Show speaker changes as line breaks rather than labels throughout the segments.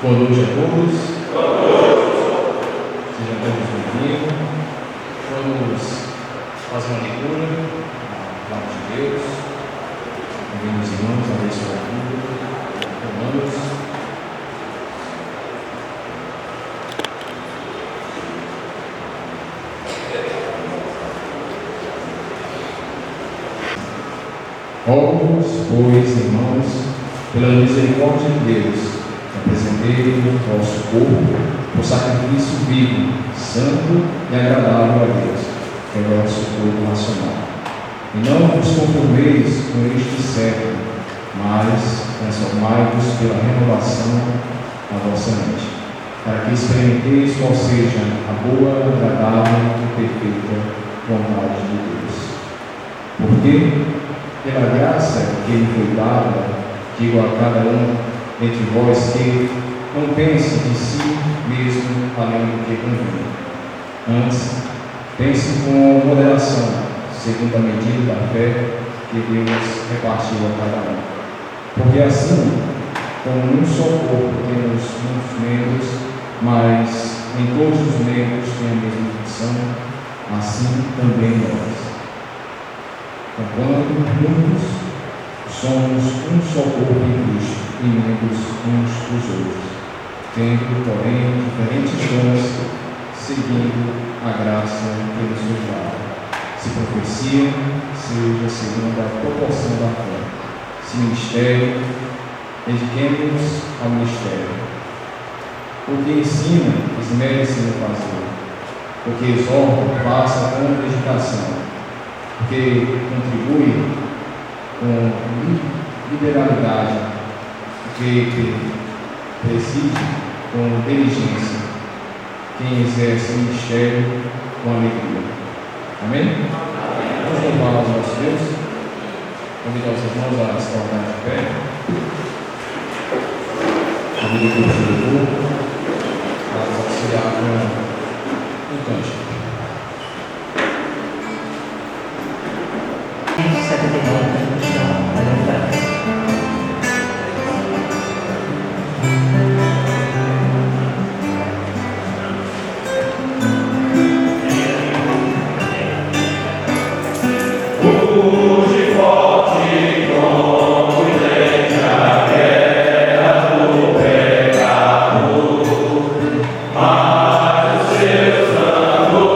Boa noite a todos. Sejam todos bem-vindos. Vamos fazer uma leitura da palavra de Deus. Convido os irmãos a ler sua Bíblia. Romanos. Rogo-vos, pois, irmãos, pela misericórdia de Deus, apresentei o vosso corpo por sacrifício vivo, santo e agradável a Deus, que é o nosso corpo nacional. E não vos conformeis com este século, mas transformai-vos pela renovação da vossa mente, para que experimenteis qual seja a boa, agradável e perfeita vontade de Deus. Porque, pela graça que me foi dada, digo a cada um entre vós que não pense de si mesmo além do que convém. Antes, pense com moderação, segundo a medida da fé que Deus repartiu a cada um. Porque assim, como um só corpo temos muitos membros, mas em todos os membros tem a mesma função, assim também nós. Enquanto muitos somos um só corpo em Cristo e membros uns dos outros, tendo, porém, diferentes dons, seguindo a graça que nos foi dada. Se profecia, seja segundo a proporção da fé. Se ministério, dediquemos-nos ao ministério. O que ensina, esmere-se no fazer. O que exorta, faça com dedicação. O que contribui com liberalidade, o que preside com diligência, quem exerce o ministério com alegria. Amém? Vamos louvar o nosso Deus. Convidar os irmãos a se colocar de pé. Convido o curso do grupo para auxiliar com um cântico.
79 no chão, olhando para frente.
Mas os seus amores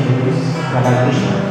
Jesus, trabalho cristão.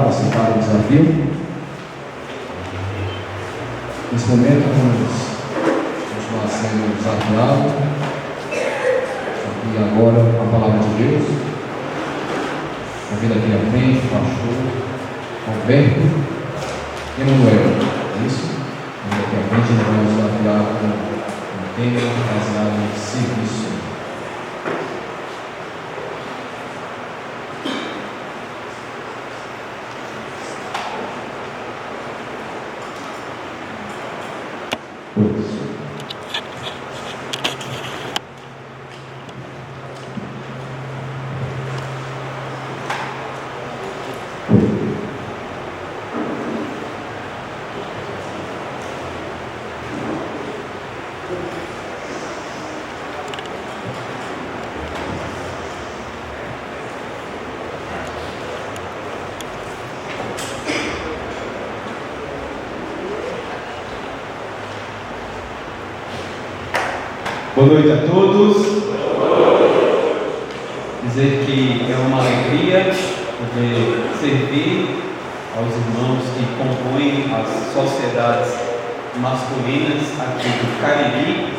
Aceitar o desafio. Nesse momento vamos continuar sendo desafiados. E agora a palavra de Deus. Convido aqui à frente o pastor Alberto Emanuel. É isso? Convido aqui à frente, ele vai nos desafiar com um tema baseado em serviço.
Boa noite a todos. Dizer que é uma alegria poder servir aos irmãos que compõem as sociedades masculinas aqui do Cariri.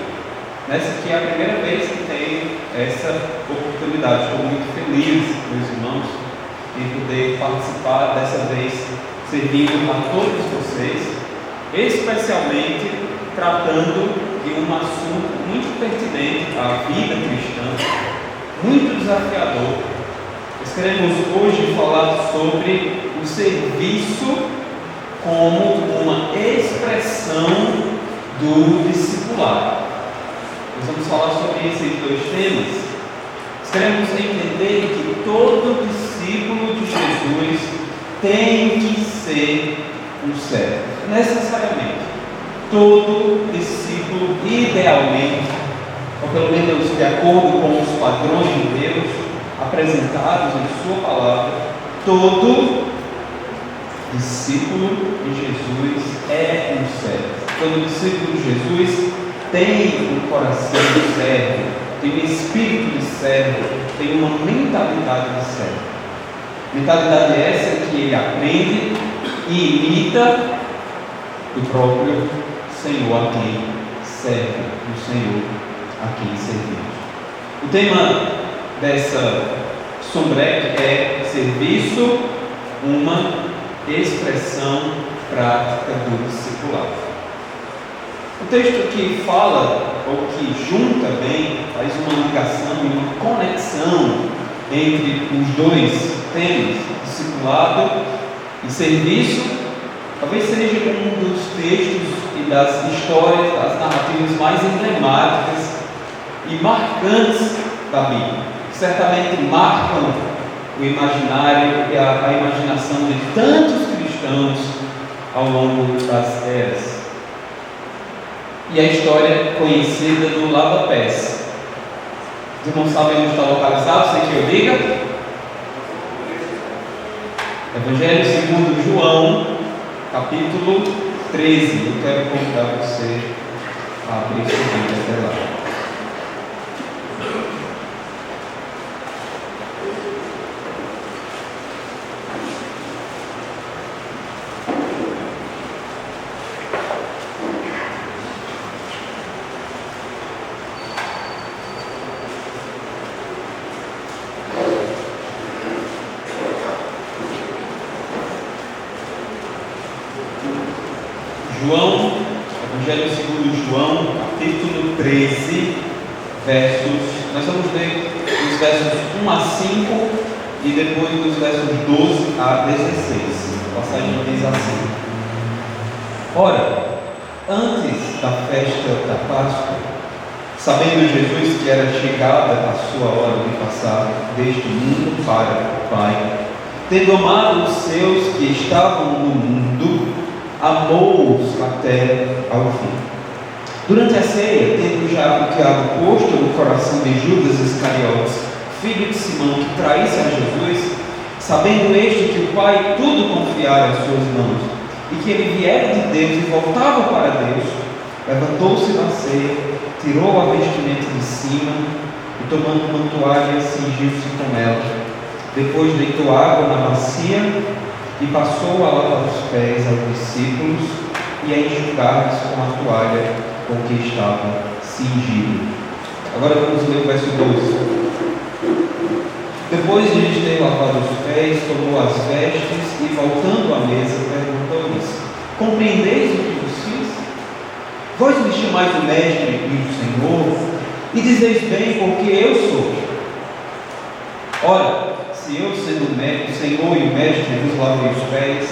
Nessa que é a primeira vez que tenho essa oportunidade. Estou muito feliz, meus irmãos, em poder participar dessa vez, servindo a todos vocês, especialmente tratando de um assunto muito pertinente à vida cristã, muito desafiador. Nós queremos hoje falar sobre o serviço como uma expressão do discipulado. Nós vamos falar sobre esses dois temas. Nós queremos entender que todo discípulo de Jesus tem que ser um servo, necessariamente. Todo discípulo, idealmente, ou pelo menos de acordo com os padrões de Deus apresentados em Sua palavra, todo discípulo de Jesus é um servo. Todo discípulo de Jesus tem um coração de servo, tem um espírito de servo, tem uma mentalidade de servo. Mentalidade essa que ele aprende e imita do próprio Senhor a quem serve, do Senhor a quem servimos. O tema dessa sombreque é serviço, uma expressão prática do discipulado. O texto que fala, ou que junta bem, faz uma ligação e uma conexão entre os dois temas, discipulado e serviço, talvez seja um dos textos e das histórias, das narrativas mais emblemáticas e marcantes da Bíblia, que certamente marcam o imaginário e a imaginação de tantos cristãos ao longo das eras. E a história conhecida do lava-pés. Os irmãos sabem onde está localizado, sem que eu diga? Evangelho segundo João, capítulo 13. Eu quero convidar você a abrir sua Bíblia até lá. João, Evangelho segundo João, capítulo 13, nós vamos ler os versos 1 a 5 e depois dos versos 12 a 16. A passagem diz assim: Ora, antes da festa da Páscoa, sabendo Jesus que era chegada a sua hora de passar deste mundo para o Pai, tendo amado os seus que estavam no mundo, amou-os até ao fim. Durante a ceia, tendo já o diabo posto no coração de Judas Iscariotes, filho de Simão, que traísse a Jesus, sabendo este que o Pai tudo confiara às suas mãos, e que ele viera de Deus e voltava para Deus, levantou-se na ceia, tirou a vestimenta de cima, e tomando uma toalha, cingiu-se com ela. Depois deitou água na bacia, e passou a lavar os pés aos discípulos e a enxugar-lhes com a toalha com que estava cingido. Agora vamos ler o verso 12. Depois de lhes ter lavado os pés, tomou as vestes e, voltando à mesa, perguntou-lhes: Compreendeis o que vos fiz? Vós me chamais o Mestre e o Senhor, e dizeis bem, porque eu sou. Ora, se eu, sendo o Senhor e o Mestre, vos lavei os pés,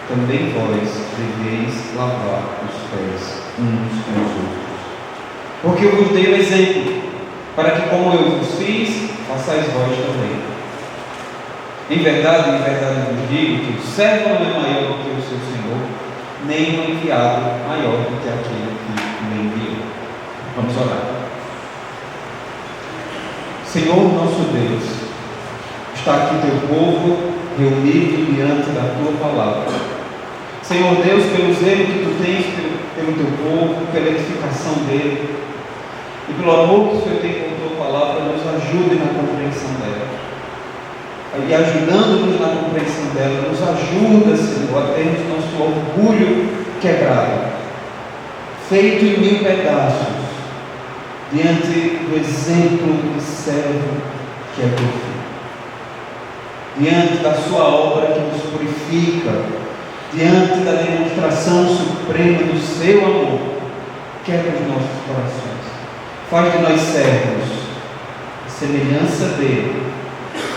também vós deveis lavar os pés uns com os outros. Porque eu vos dei o exemplo, para que, como eu vos fiz, façais vós também. Em verdade vos digo que o servo não é maior do que o seu Senhor, nem o enviado maior do que aquele que me enviou. Vamos orar. Senhor nosso Deus, está aqui teu povo reunido diante da tua palavra. Senhor Deus, pelo zelo que tu tens pelo teu povo, pela edificação dele, E pelo amor que o Senhor tem com a tua palavra, nos ajude na compreensão dela. E ajudando-nos na compreensão dela, nos ajuda, Senhor, a termos nosso orgulho quebrado, feito em 1000 pedaços, diante do exemplo de servo que é teu filho, diante da sua obra que nos purifica, diante da demonstração suprema do seu amor. Quebra os nossos corações, faz de nós servos, a semelhança dele.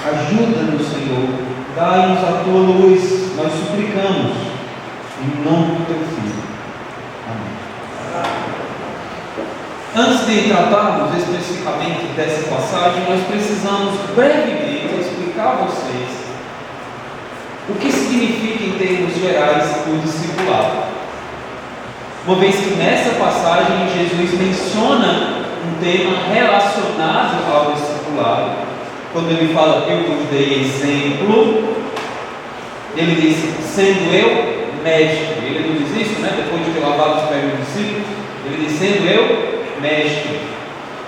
Ajuda-nos, Senhor, dai-nos a tua luz, nós suplicamos, em nome do teu Filho. Amém. Antes de tratarmos especificamente dessa passagem, nós precisamos brevemente explicar a vocês o que significa em termos gerais o discipulado. Uma vez que nessa passagem Jesus menciona um tema relacionado ao discipulado, quando ele fala, eu vos dei exemplo, ele diz, sendo eu mestre. Ele não diz isso, né? Depois de ter lavado os pés dos discípulos, ele diz, sendo eu mestre.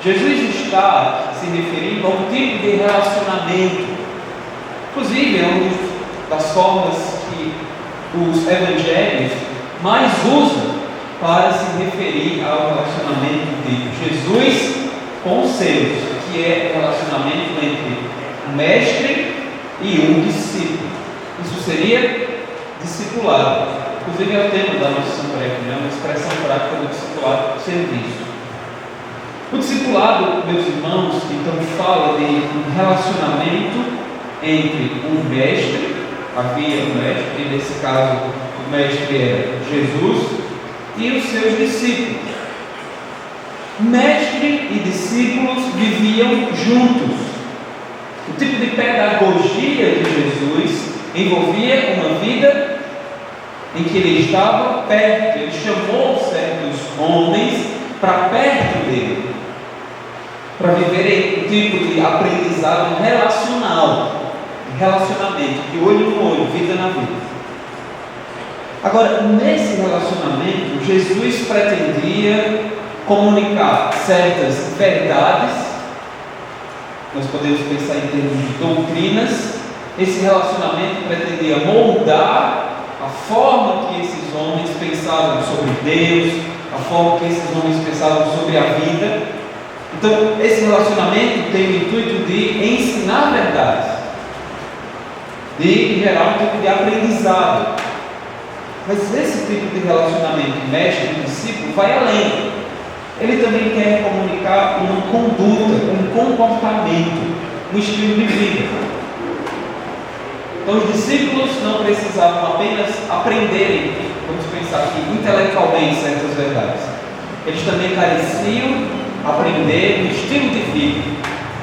Jesus está se referindo a um tipo de relacionamento. Inclusive, é uma das formas que os evangelhos mais usam para se referir ao relacionamento de Jesus com os seus, que é o relacionamento entre um mestre e um discípulo. Isso seria discipulado. Inclusive é o tema da nossa São Breve, né? Uma expressão prática do discipulado, serviço. O discipulado, meus irmãos, então fala de um relacionamento entre um mestre, havia um mestre, e nesse caso o mestre era Jesus, e os seus discípulos. Mestre e discípulos viviam juntos. O tipo de pedagogia de Jesus envolvia uma vida em que ele estava perto. Ele chamou certos homens para perto dele, para viverem um tipo de aprendizado relacionamento, de olho no olho, vida na vida. Agora, nesse relacionamento, Jesus pretendia comunicar certas verdades. Nós podemos pensar em termos de doutrinas. Esse relacionamento pretendia moldar a forma que esses homens pensavam sobre Deus, a forma que esses homens pensavam sobre a vida. Então, esse relacionamento tem o intuito de ensinar verdades, de gerar um tipo de aprendizado. Mas esse tipo de relacionamento mestre e discípulo vai além. Ele também quer comunicar uma conduta, um comportamento, um estilo de vida. Então os discípulos não precisavam apenas aprenderem, vamos pensar aqui, intelectualmente certas verdades. Eles também careciam aprender um estilo de vida,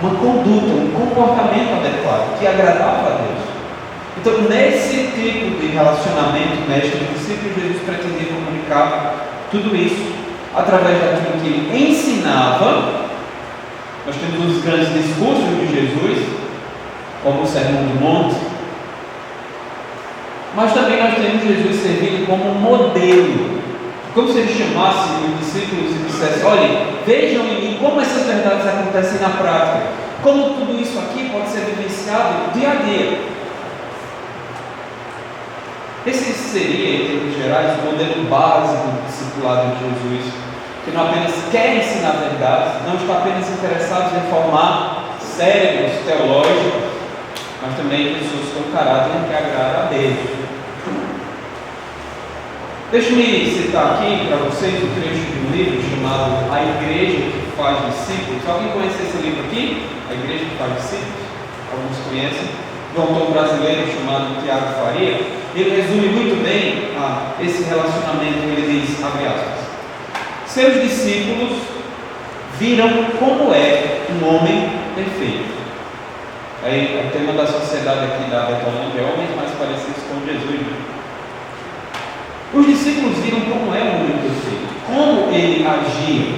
uma conduta, um comportamento adequado, que agradava a Deus. Então, nesse tipo de relacionamento mestre e discípulo, Jesus pretendia comunicar tudo isso através daquilo que ele ensinava. Nós temos os grandes discursos de Jesus, como o Sermão do Monte, mas também nós temos Jesus servindo como modelo, como se ele chamasse os discípulos e dissesse, olhem, vejam em mim como essas verdades acontecem na prática, como tudo isso aqui pode ser vivenciado dia a dia. Esse seria, em termos gerais, o modelo básico do discipulado de Jesus, que não apenas quer ensinar verdades, não está apenas interessado em formar cérebros teológicos, mas também pessoas com caráter que agrada a Deus. Deixe-me citar aqui para vocês um trecho de um livro chamado A Igreja que Faz Discípulos. Alguém conhece esse livro aqui? A Igreja que Faz Discípulos? Alguns conhecem. De um autor brasileiro chamado Tiago Faria. Ele resume muito bem esse relacionamento. Ele diz, abre aspas, seus discípulos viram como é um homem perfeito. Aí, o tema da sociedade aqui da Betolândia é homens mais parecidos com Jesus. Os discípulos viram como é um homem perfeito, como ele agia,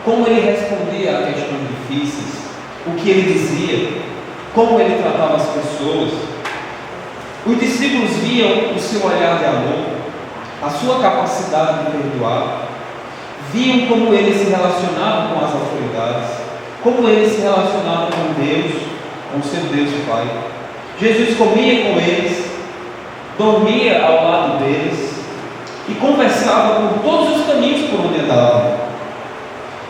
como ele respondia a questões difíceis, o que ele dizia, como ele tratava as pessoas. Os discípulos viam o seu olhar de amor, a sua capacidade de perdoar, viam como ele se relacionava com as como ele se relacionava com Deus, com seu Deus e Pai. Jesus comia com eles, dormia ao lado deles e conversava por todos os caminhos por onde andavam.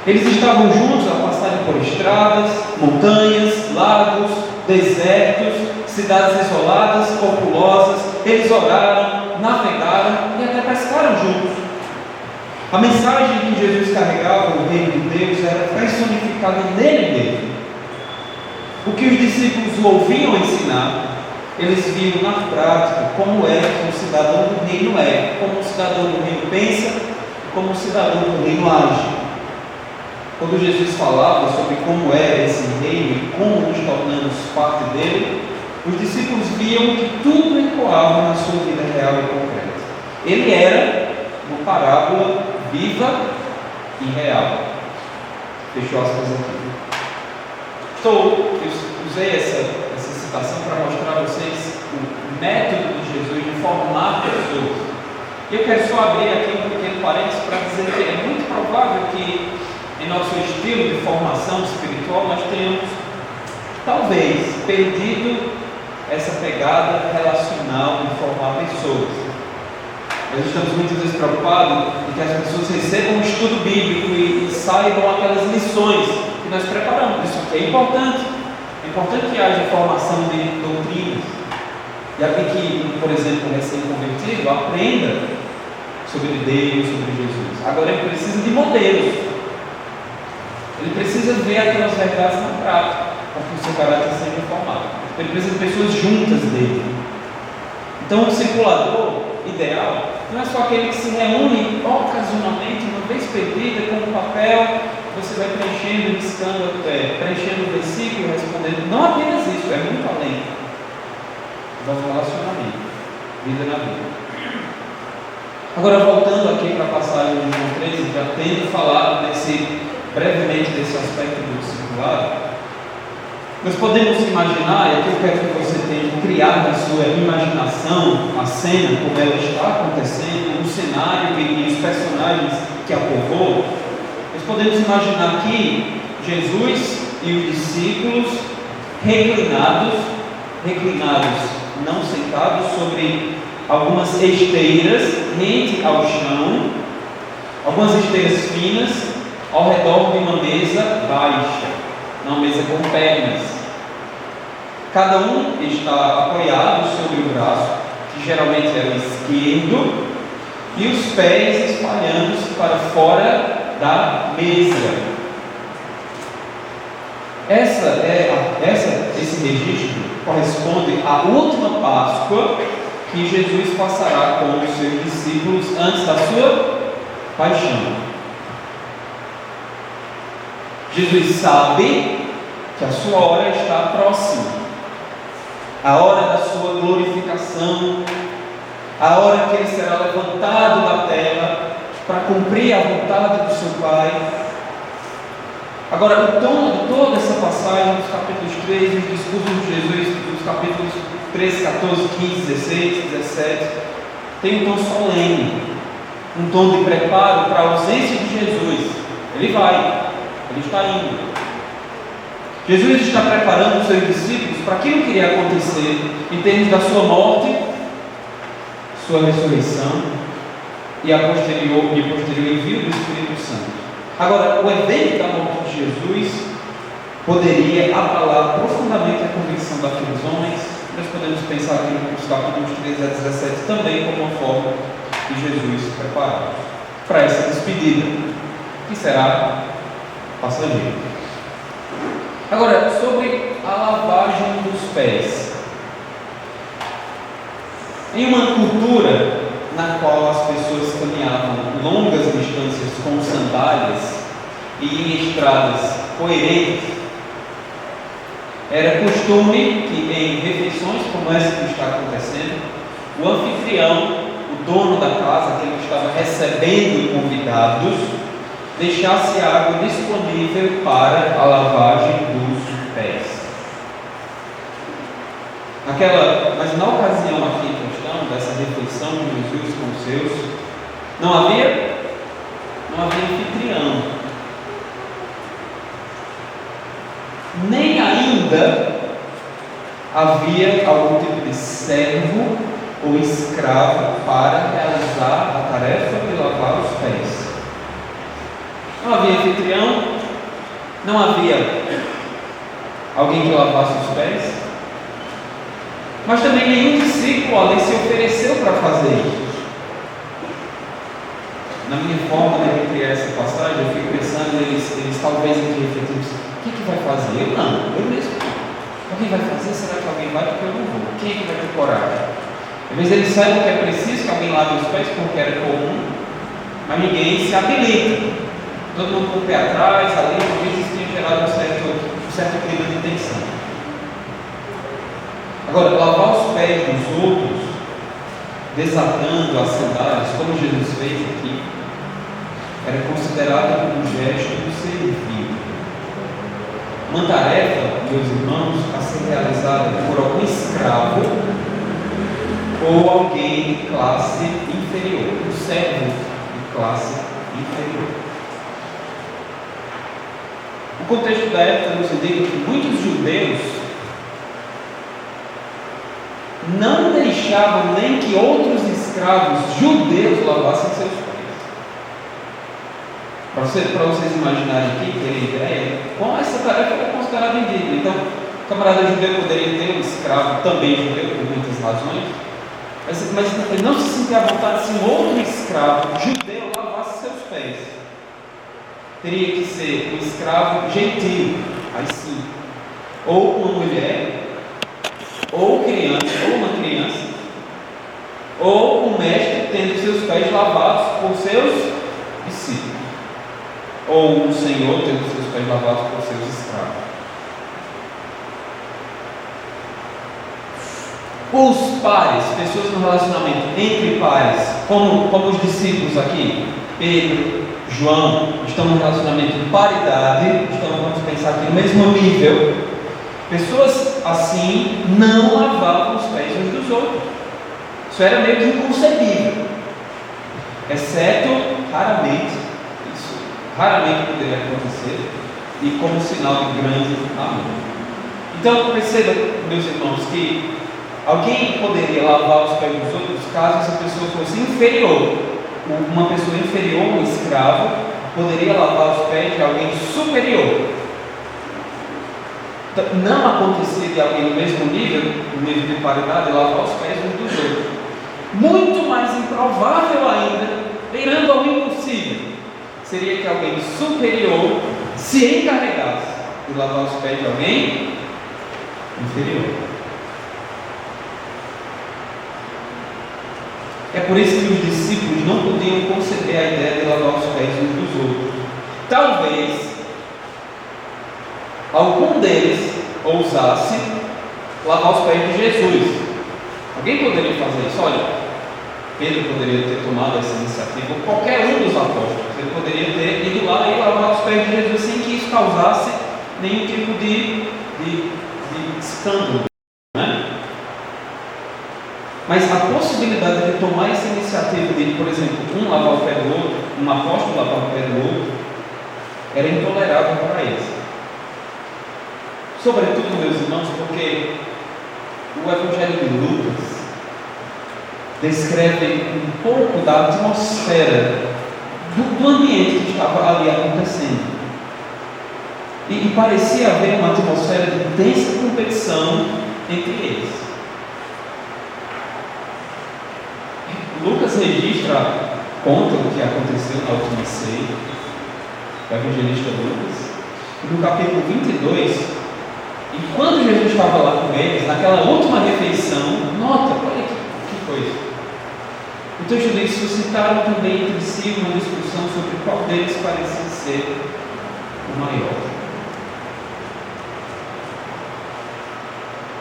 Eles estavam juntos a passarem por estradas, montanhas, lagos, desertos, cidades isoladas, populosas. Eles oraram, navegaram e até pescaram juntos. A mensagem que Jesus carregava, o reino de Deus, era personificada nele mesmo. O que os discípulos o ouviam ensinar, eles viam na prática como é que um cidadão do reino é, como um cidadão do reino pensa, como um cidadão do reino age. Quando Jesus falava sobre como era esse reino e como nos tornamos parte dele, os discípulos viam que tudo ecoava na sua vida real e concreta. Ele era uma parábola viva e real. Fechou as coisas aqui. Eu usei essa citação para mostrar a vocês o método de Jesus de formar pessoas. E eu quero só abrir aqui um pequeno parênteses para dizer que é muito provável que em nosso estilo de formação espiritual nós tenhamos, talvez, perdido essa pegada relacional de formar pessoas. Nós estamos muitas vezes preocupados em que as pessoas recebam um estudo bíblico e saibam aquelas lições que nós preparamos. Isso aqui é importante. É importante que haja formação de doutrinas. E a que, por exemplo, um recém-convertido aprenda sobre Deus, sobre Jesus. Agora ele precisa de modelos. Ele precisa ver aquelas verdades na prática, para que o seu caráter seja formado. Ele precisa de pessoas juntas dele. Então, o discipulador ideal não é só aquele que se reúne ocasionalmente, uma vez perdida, com um papel, você vai preenchendo, riscando, preenchendo o versículo, respondendo. Não apenas isso, é muito além. Nosso relacionamento, vida na vida. Agora, voltando aqui para a passagem de João 13, já tendo falado brevemente desse aspecto do discipulado, nós podemos imaginar, e aqui eu quero que você tenha criado na sua imaginação a cena, como ela está acontecendo, o cenário e os personagens que a povoam. Nós podemos imaginar aqui Jesus e os discípulos reclinados, não sentados, sobre algumas esteiras rente ao chão, algumas esteiras finas, ao redor de uma mesa baixa, uma mesa com pernas. Cada um está apoiado sobre o braço, que geralmente é o esquerdo, e os pés espalhando-se para fora da mesa. Esse registro corresponde à última Páscoa que Jesus passará com os seus discípulos antes da sua paixão. Jesus sabe que a sua hora está próxima, a hora da sua glorificação, a hora que ele será levantado da terra para cumprir a vontade do seu Pai. Agora, o tom de toda essa passagem, dos capítulos 3, os discursos de Jesus, dos capítulos 13, 14, 15, 16, 17, tem um tom solene, um tom de preparo para a ausência de Jesus. Ele está indo. Jesus está preparando os seus discípulos para aquilo que iria acontecer em termos da sua morte, sua ressurreição e a posterior envio do Espírito Santo. Agora, o evento da morte de Jesus poderia abalar profundamente a convicção daqueles homens. Nós podemos pensar aqui nos capítulos 13 a 17 também como uma forma de Jesus preparar para essa despedida, que será passageiro. Agora, sobre a lavagem dos pés. Em uma cultura na qual as pessoas caminhavam longas distâncias com sandálias e em estradas coerentes, era costume que em refeições como essa que está acontecendo, o anfitrião, o dono da casa, aquele que estava recebendo convidados, deixasse a água disponível para a lavagem dos pés. Mas na ocasião aqui em questão, dessa refeição de Jesus com os seus, não havia anfitrião. nem ainda havia algum tipo de servo ou escravo para realizar a tarefa de lavar os pés. Não havia anfitrião, não havia alguém que lavasse os pés, mas também nenhum discípulo ali se ofereceu para fazer isso. Na minha forma de criar essa passagem, eu fico pensando, eles talvez aqui refletindo, o que vai fazer? Eu não, eu mesmo. Alguém vai fazer? Será que alguém vai? Porque eu não vou. Quem é que vai ter coragem? Às vezes eles sabem que é preciso que alguém lave os pés porque era comum, mas ninguém se habilita. Todo mundo com o pé atrás, ali, talvez isso tenha gerado um certo clima de tensão. Agora, lavar os pés dos outros, desatando as sandálias, como Jesus fez aqui, era considerado um gesto de servir. Uma tarefa, meus irmãos, a ser realizada por algum escravo ou alguém de classe inferior, um servo de classe inferior. O contexto da época nos indica que muitos judeus não deixavam nem que outros escravos judeus lavassem seus pés. Para vocês imaginarem aqui, terem ideia, como essa tarefa era considerada indigna. Então, o camarada judeu poderia ter um escravo também judeu, por muitas razões, mas ele não se sentia à vontade se um outro escravo judeu lavasse seus pés. Teria que ser um escravo gentil, aí sim, ou uma mulher, ou uma criança, ou um mestre tendo seus pés lavados por seus discípulos, ou um senhor tendo seus pés lavados por seus escravos. Os pares, pessoas no relacionamento entre pares, como os discípulos aqui, Pedro, João, estão no relacionamento de paridade, vamos pensar aqui no mesmo nível. Pessoas assim não lavavam os pés uns dos outros. Isso era meio que inconcebível, exceto raramente poderia acontecer, e como sinal de grande amor. Então perceba, meus irmãos, que alguém poderia lavar os pés dos outros caso essa pessoa fosse inferior. Uma pessoa inferior, um escravo, poderia lavar os pés de alguém superior. Não acontecia de alguém no mesmo nível de paridade, lavar os pés uns dos outros. Muito mais improvável ainda, beirando ao impossível, seria que alguém superior se encarregasse de lavar os pés de alguém inferior. É por isso que os discípulos não podiam conceber a ideia de lavar os pés uns dos outros. Talvez algum deles ousasse lavar os pés de Jesus. Alguém poderia fazer isso? Olha, Pedro poderia ter tomado essa iniciativa, ou qualquer um dos apóstolos, ele poderia ter ido lá e lavar os pés de Jesus sem que isso causasse nenhum tipo de escândalo, né? Mas a possibilidade de tomar essa iniciativa de, por exemplo, um lavar o pé do outro, um apóstolo lavar o pé do outro, era intolerável para eles. Sobretudo, meus irmãos, porque o Evangelho de Lucas descreve um pouco da atmosfera do ambiente que estava ali acontecendo. E parecia haver uma atmosfera de intensa competição entre eles. Lucas conta o que aconteceu na última ceia, o evangelista Lucas, e no capítulo 22, enquanto Jesus estava lá com eles, naquela última refeição, nota, olha que coisa. O texto diz: suscitaram também entre si uma discussão sobre qual deles parecia ser o maior.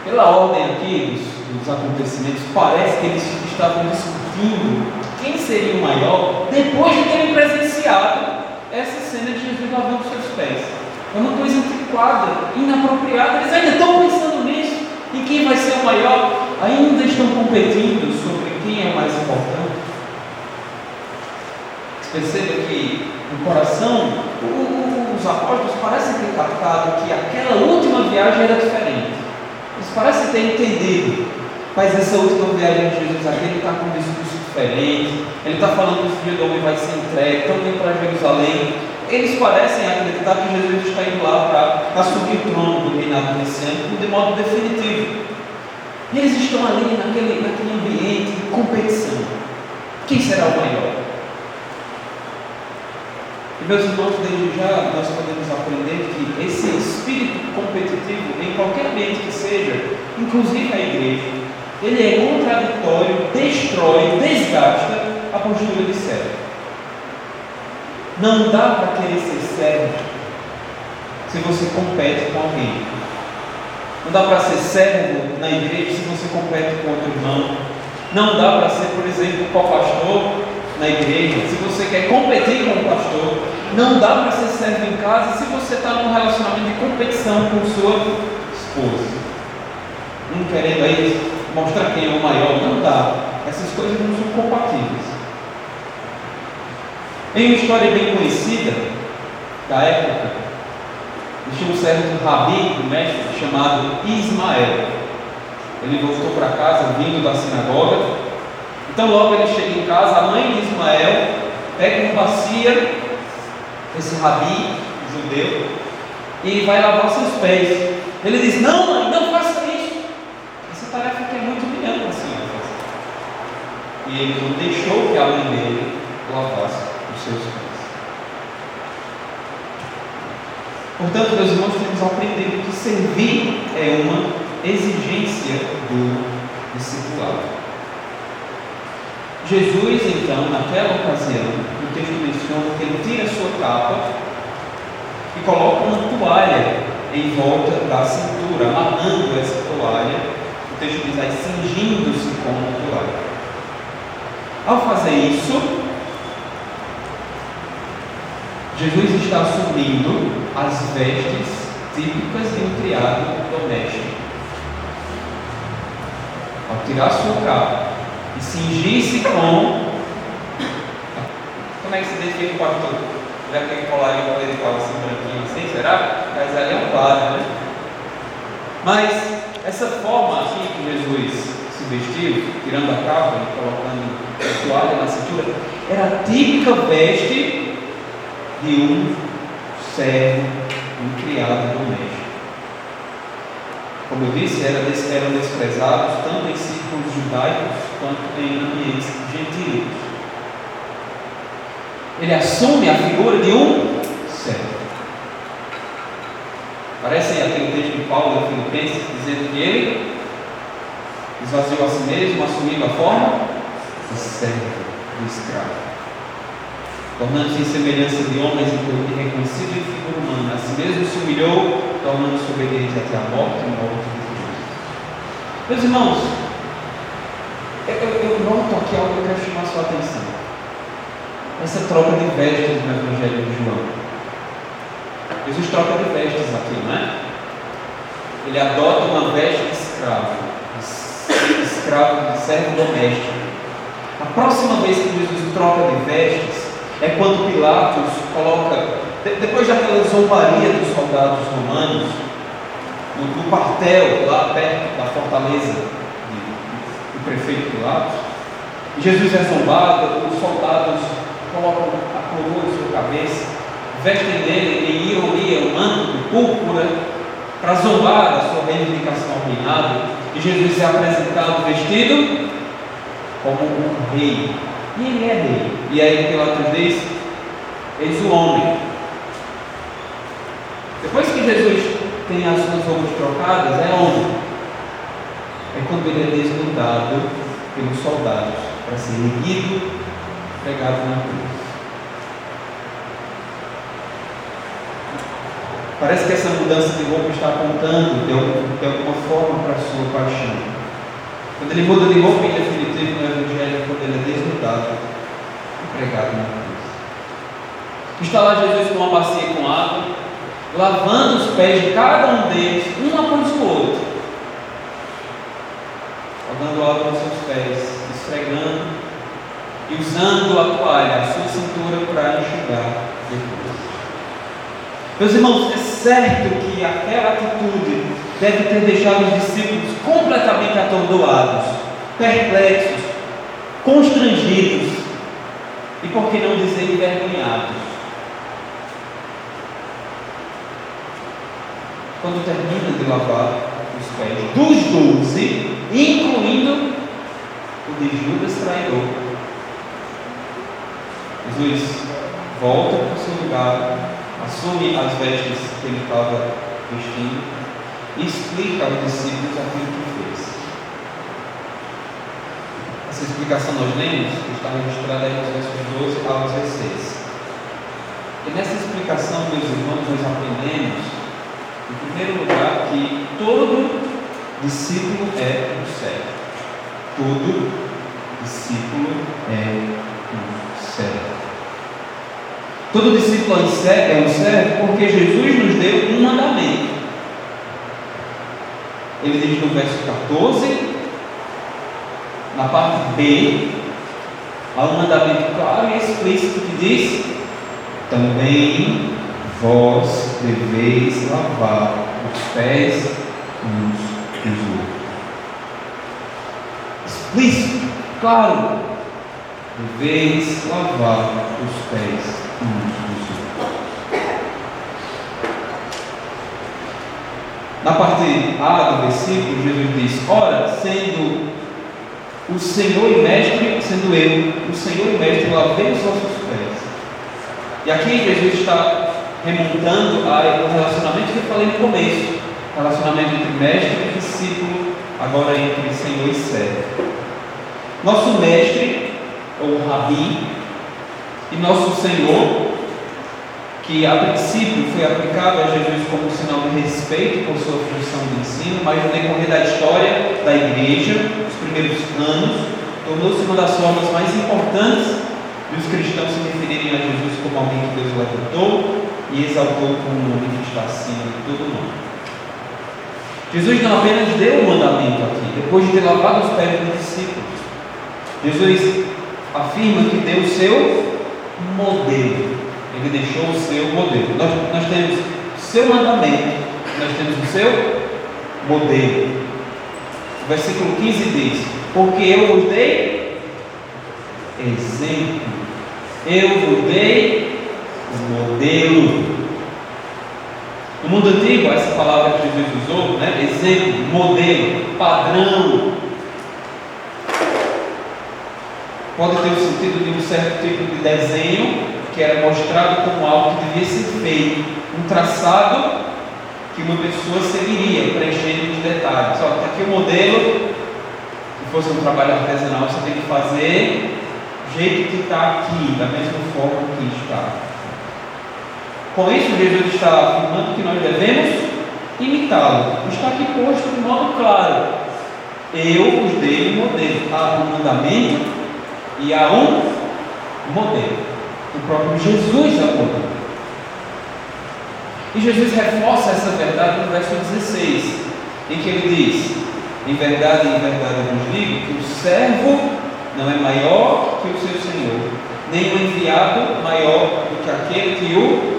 Pela ordem aqui dos acontecimentos, parece que eles estavam discutindo quem seria o maior depois de terem presenciado essa cena de Jesus lavando seus pés. É uma coisa antiquada, inapropriada. Eles ainda estão pensando nisso, em quem vai ser o maior, ainda estão competindo sobre quem é mais importante. Perceba que no coração, os apóstolos parecem ter captado que aquela última viagem era diferente. Eles parecem ter entendido. Mas essa última viagem de Jesus aqui, ele está com um discurso diferente. Ele está falando que o Filho do Homem vai ser entregue, estão indo para Jerusalém. Eles parecem acreditar que Jesus está indo lá para assumir o trono do reinado messiânico de modo definitivo. E eles estão ali naquele ambiente de competição. Quem será o maior? E meus irmãos, desde já nós podemos aprender que esse espírito competitivo, em qualquer ambiente que seja, inclusive a igreja, ele é contraditório, destrói, desgasta a postura de servo. Não dá para querer ser servo se você compete com alguém. Não dá para ser servo na igreja se você compete com outro irmão. Não dá para ser, por exemplo, co-pastor na igreja se você quer competir com o pastor. Não dá para ser servo em casa se você está num relacionamento de competição com sua esposa. Querendo aí mostrar quem é o maior. Não dá. Essas coisas não são compatíveis. Em uma história bem conhecida da época, existia um certo rabi, um mestre, chamado Ismael. Ele voltou para casa vindo da sinagoga. Então logo ele chega em casa, a mãe de Ismael pega uma bacia, esse rabi judeu, e vai lavar seus pés. Ele diz: não, mãe, não faça isso. Essa tarefa aqui é muito humilhante para a senhora. E ele não deixou que a mãe dele lavasse os seus pés. Portanto, meus irmãos, temos aprendido que servir é uma exigência do discipulado. Jesus, então, naquela ocasião, o texto menciona que ele tira a sua capa e coloca uma toalha em volta da cintura, amarrando essa toalha. O texto diz aí, cingindo-se com a toalha. Ao fazer isso, Jesus está assumindo as vestes típicas de um criado doméstico. Ao tirar sua capa e cingir-se com... Como é que se identifica o pastor? Já que ele colarinho com ele fala assim branquinho assim, será? Mas ali é um padre, né? Mas essa forma aqui que Jesus se vestiu, tirando a capa e colocando a toalha na cintura, era a típica veste de um servo, um criado doméstico. Como eu disse, eram desprezados tanto em círculos judaicos quanto em ambientes gentios. Ele assume a figura de um servo. Parece aquele texto de Paulo da Filipenses dizendo que ele esvaziou a si mesmo, assumindo a forma de servo, de escravo, tornando-se em semelhança de homens e reconhecido em figura humana. A si mesmo se humilhou, tornando-se obediente até a morte e morte de cruz. Meus irmãos, eu noto aqui algo que eu quero chamar a sua atenção. Essa troca de vestes no Evangelho de João. Jesus troca de vestes aqui, não é? Ele adota uma veste de escravo, de servo doméstico. A próxima vez que Jesus troca de vestes é quando Pilatos coloca, depois daquela zombaria dos soldados romanos, no quartel lá perto da fortaleza do prefeito Pilatos, e Jesus é zombado, os soldados colocam a coroa em sua cabeça, vestem dele em ironia um manto de púrpura para zombar da sua reivindicação ao reinado, e Jesus é apresentado vestido como um rei. E ele é rei. E aí Pilatos diz: eis o homem. Depois que Jesus tem as suas roupas trocadas, é homem. É quando ele é desnudado pelos soldados para ser erguido, pregado na cruz. Parece que essa mudança de roupa está apontando de alguma forma para a sua paixão. Quando ele muda de roupa, em definitivo, no Evangelho, quando ele é desnudado e pregado na cruz. Está lá Jesus com uma bacia com água, lavando os pés de cada um deles, um após o outro, jogando água nos seus pés, esfregando e usando a toalha, a sua cintura, para enxugar depois. Meus irmãos, é certo que aquela atitude deve ter deixado os discípulos completamente atordoados, perplexos, constrangidos e, por que não dizer, envergonhados. Quando termina de lavar os pés dos 12, incluindo o de Judas traidor, Jesus volta para o seu lugar, assume as vestes que ele estava vestindo e explica aos discípulos aquilo que fez. Essa explicação nós lemos, que está registrada aí nos versos 12 ao 16. E nessa explicação, meus irmãos, nós aprendemos, em primeiro lugar, que todo discípulo é um servo. Todo discípulo é um servo. Todo discípulo é um servo porque Jesus nos deu um mandamento. Ele diz no verso 14, na parte B, há um mandamento claro e explícito que diz: também vós deveis lavar os pés uns dos outros. Explícito, claro, deveis lavar os pés uns dos outros. Na parte A do versículo, Jesus diz: ora, sendo o Senhor e Mestre, sendo eu, o Senhor e Mestre, lavei os vossos pés. E aqui Jesus está remontando ao relacionamento que eu falei no começo, relacionamento entre mestre e discípulo, agora entre Senhor e servo. Nosso mestre, ou rabi, e nosso Senhor, que a princípio foi aplicado a Jesus como sinal de respeito por sua função de ensino, mas no decorrer da história da igreja, nos primeiros anos, tornou-se uma das formas mais importantes de os cristãos se referirem a Jesus como alguém que Deus levantou e exaltou como um nome que está acima de todo nome. Jesus não apenas deu o mandamento aqui, depois de ter lavado os pés dos discípulos, Jesus afirma que deu o seu modelo. Ele deixou o seu modelo. Nós temos o seu mandamento, nós temos o seu modelo. O versículo 15 diz: porque eu vos dei exemplo, eu vos dei modelo. No mundo antigo, essa palavra que Jesus usou, né? Exemplo, modelo, padrão, pode ter o sentido de um certo tipo de desenho que era mostrado como algo que devia ser feito, um traçado que uma pessoa seguiria, preenchendo os detalhes. Olha, está aqui o modelo. Se fosse um trabalho artesanal, você tem que fazer do jeito que está aqui, da mesma forma que está. Com isso, Jesus está afirmando que nós devemos imitá-lo. Está aqui posto de modo claro: eu vos dei um modelo. Há um mandamento e há um modelo. O próprio Jesus é o modelo. E Jesus reforça essa verdade no verso 16, em que ele diz: em verdade eu vos digo que o servo não é maior que o seu senhor, nem o enviado maior do que aquele que o